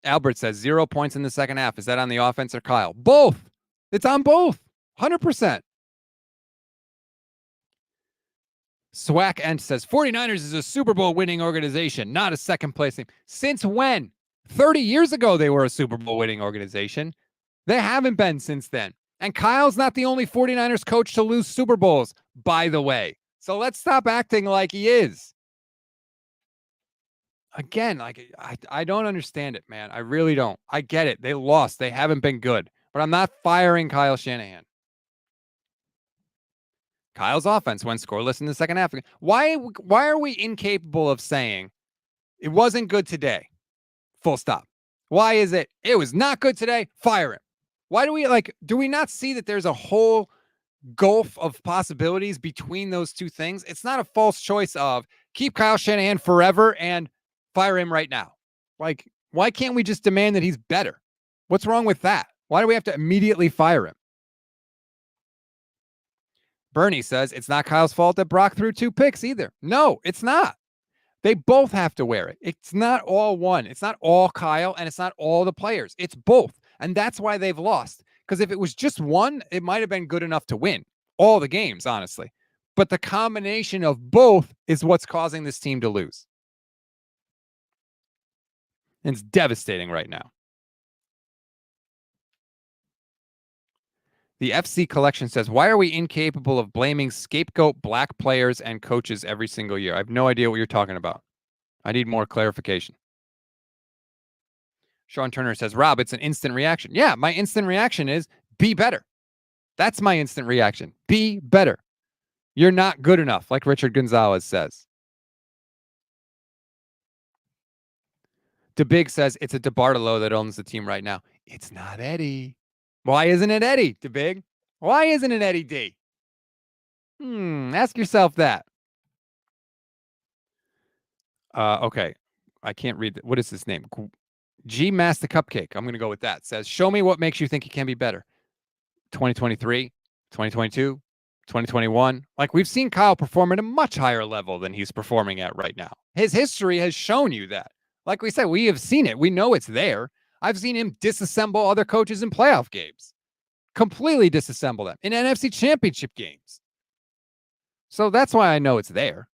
Albert says 0 points in the second half. Is that on the offense or Kyle? Both. It's on both, 100%. Swack Ent says 49ers is a Super Bowl winning organization, not a second place team. Since when? 30 years ago, they were a Super Bowl winning organization. They haven't been since then. And Kyle's not the only 49ers coach to lose Super Bowls, by the way. So let's stop acting like he is. Again, like I don't understand it, man. I really don't. I get it. They lost. They haven't been good. But I'm not firing Kyle Shanahan. Kyle's offense went scoreless in the second half. Why are we incapable of saying it wasn't good today? Full stop. Why is it? It was not good today. Fire him. Why do we not see that there's a whole gulf of possibilities between those two things? It's not a false choice of keep Kyle Shanahan forever and fire him right now. Like, why can't we just demand that he's better? What's wrong with that? Why do we have to immediately fire him? Bernie says it's not Kyle's fault that Brock threw 2 picks either. No, it's not. They both have to wear it. It's not all one. It's not all Kyle and it's not all the players. It's both. And that's why they've lost. Because if it was just one, it might have been good enough to win all the games, honestly. But the combination of both is what's causing this team to lose. And it's devastating right now. The FC Collection says, why are we incapable of blaming scapegoat black players and coaches every single year? I have no idea what you're talking about. I need more clarification. Sean Turner says, Rob, it's an instant reaction. Yeah, my instant reaction is be better. That's my instant reaction. Be better. You're not good enough, like Richard Gonzalez says. DeBig says it's a DeBartolo that owns the team right now. It's not Eddie. Why isn't it Eddie, DeBig? Why isn't it Eddie D? Ask yourself that. Okay. I can't read. What is his name? G Master Cupcake. I'm going to go with that. Says, show me what makes you think he can be better. 2023, 2022, 2021. Like, we've seen Kyle perform at a much higher level than he's performing at right now. His history has shown you that. Like we said, we have seen it. We know it's there. I've seen him disassemble other coaches in playoff games. Completely disassemble them in NFC Championship games. So that's why I know it's there.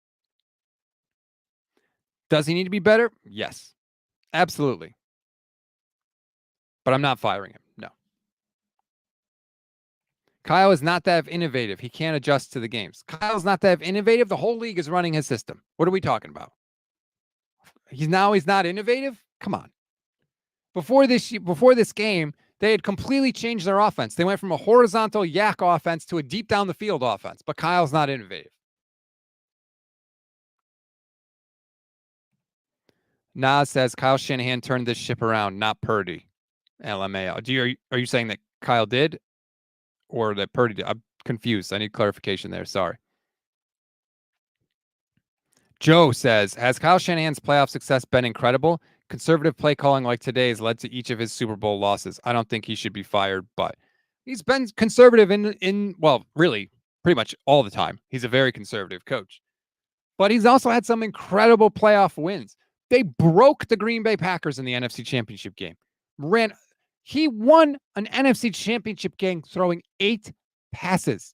Does he need to be better? Yes, absolutely. But I'm not firing him. No. Kyle is not that innovative. He can't adjust to the games. Kyle's not that innovative. The whole league is running his system. What are we talking about? He's not innovative? Come on. Before this game, they had completely changed their offense. They went from a horizontal yak offense to a deep down the field offense, but Kyle's not innovative. Nas says Kyle Shanahan turned this ship around, not Purdy. LMAO. Are you saying that Kyle did or that Purdy did? I'm confused. I need clarification there. Sorry. Joe says, has Kyle Shanahan's playoff success been incredible? Conservative play calling like today's led to each of his Super Bowl losses. I don't think he should be fired, but he's been conservative really pretty much all the time. He's a very conservative coach. But he's also had some incredible playoff wins. They broke the Green Bay Packers in the NFC Championship game. He won an NFC Championship game throwing 8 passes.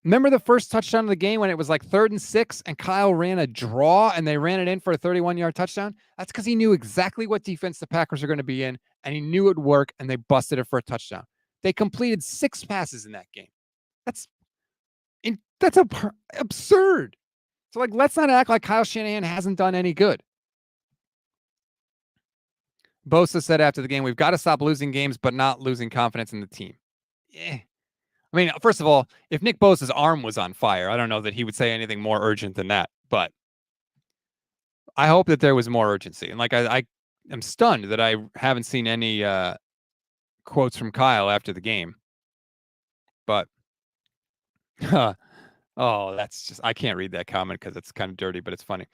Remember the first touchdown of the game when it was like 3rd and 6 and Kyle ran a draw and they ran it in for a 31-yard touchdown? That's because he knew exactly what defense the Packers are going to be in, and he knew it would work, and they busted it for a touchdown. They completed 6 passes in that game. That's absurd. So, like, let's not act like Kyle Shanahan hasn't done any good. Bosa said after the game, we've got to stop losing games, but not losing confidence in the team. Yeah. I mean, first of all, if Nick Bosa's arm was on fire, I don't know that he would say anything more urgent than that. But I hope that there was more urgency. And like I am stunned that I haven't seen any quotes from Kyle after the game. But oh, that's just, I can't read that comment because it's kind of dirty, but it's funny.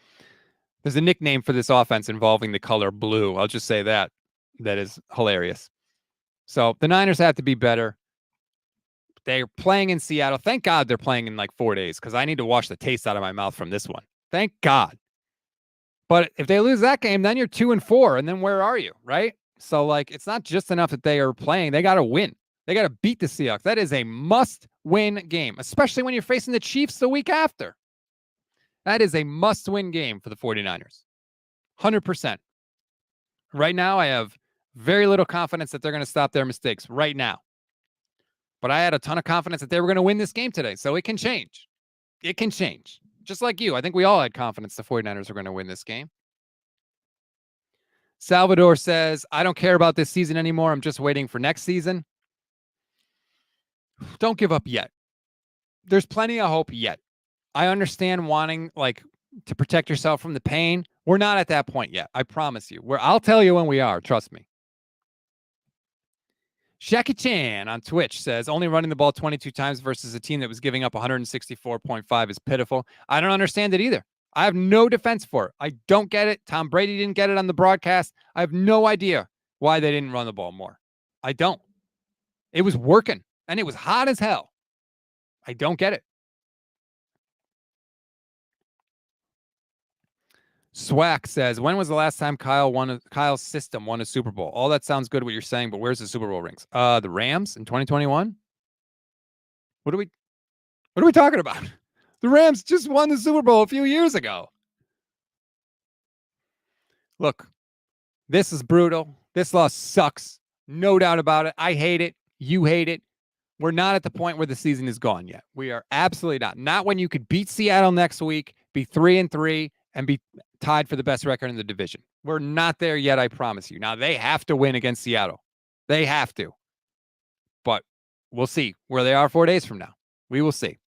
There's a nickname for this offense involving the color blue. I'll just say that. That is hilarious. So the Niners have to be better. They're playing in Seattle. Thank God they're playing in like 4 days because I need to wash the taste out of my mouth from this one. Thank God. But if they lose that game, then you're 2-4, and then where are you, right? So, like, it's not just enough that they are playing. They got to win. They got to beat the Seahawks. That is a must-win game, especially when you're facing the Chiefs the week after. That is a must-win game for the 49ers. 100%. Right now, I have very little confidence that they're going to stop their mistakes right now. But I had a ton of confidence that they were going to win this game today, so it can change. It can change. Just like you. I think we all had confidence the 49ers are going to win this game. Salvador says, I don't care about this season anymore. I'm just waiting for next season. Don't give up yet. There's plenty of hope yet. I understand wanting, like, to protect yourself from the pain. We're not at that point yet. I promise you. I'll tell you when we are. Trust me. Shaki Chan on Twitch says, only running the ball 22 times versus a team that was giving up 164.5 is pitiful. I don't understand it either. I have no defense for it. I don't get it. Tom Brady didn't get it on the broadcast. I have no idea why they didn't run the ball more. I don't. It was working, and it was hot as hell. I don't get it. Swack says, when was the last time Kyle's system won a Super Bowl? All that sounds good what you're saying, but where's the Super Bowl rings? The Rams in 2021? What are we talking about? The Rams just won the Super Bowl a few years ago. Look, this is brutal. This loss sucks. No doubt about it. I hate it. You hate it. We're not at the point where the season is gone yet. We are absolutely not. Not when you could beat Seattle next week, be 3-3, and be tied for the best record in the division. We're not there yet, I promise you. Now, they have to win against Seattle. They have to. But we'll see where they are 4 days from now. We will see.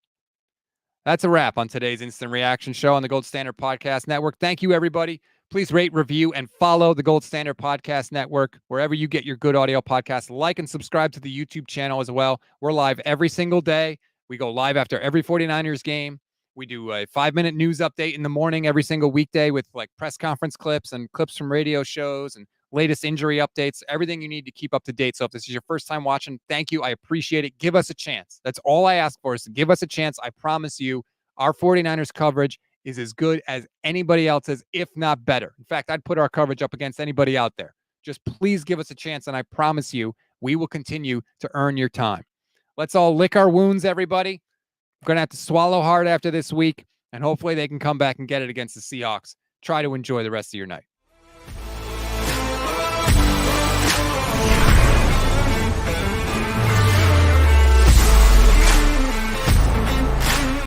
That's a wrap on today's Instant Reaction Show on the Gold Standard Podcast Network. Thank you, everybody. Please rate, review, and follow the Gold Standard Podcast Network wherever you get your good audio podcasts. Like and subscribe to the YouTube channel as well. We're live every single day. We go live after every 49ers game. We do a 5-minute news update in the morning every single weekday with like press conference clips and clips from radio shows and latest injury updates, everything you need to keep up to date. So if this is your first time watching, thank you. I appreciate it. Give us a chance. That's all I ask for is to give us a chance. I promise you our 49ers coverage is as good as anybody else's, if not better. In fact, I'd put our coverage up against anybody out there. Just please give us a chance, and I promise you we will continue to earn your time. Let's all lick our wounds, everybody. We're going to have to swallow hard after this week, and hopefully they can come back and get it against the Seahawks. Try to enjoy the rest of your night.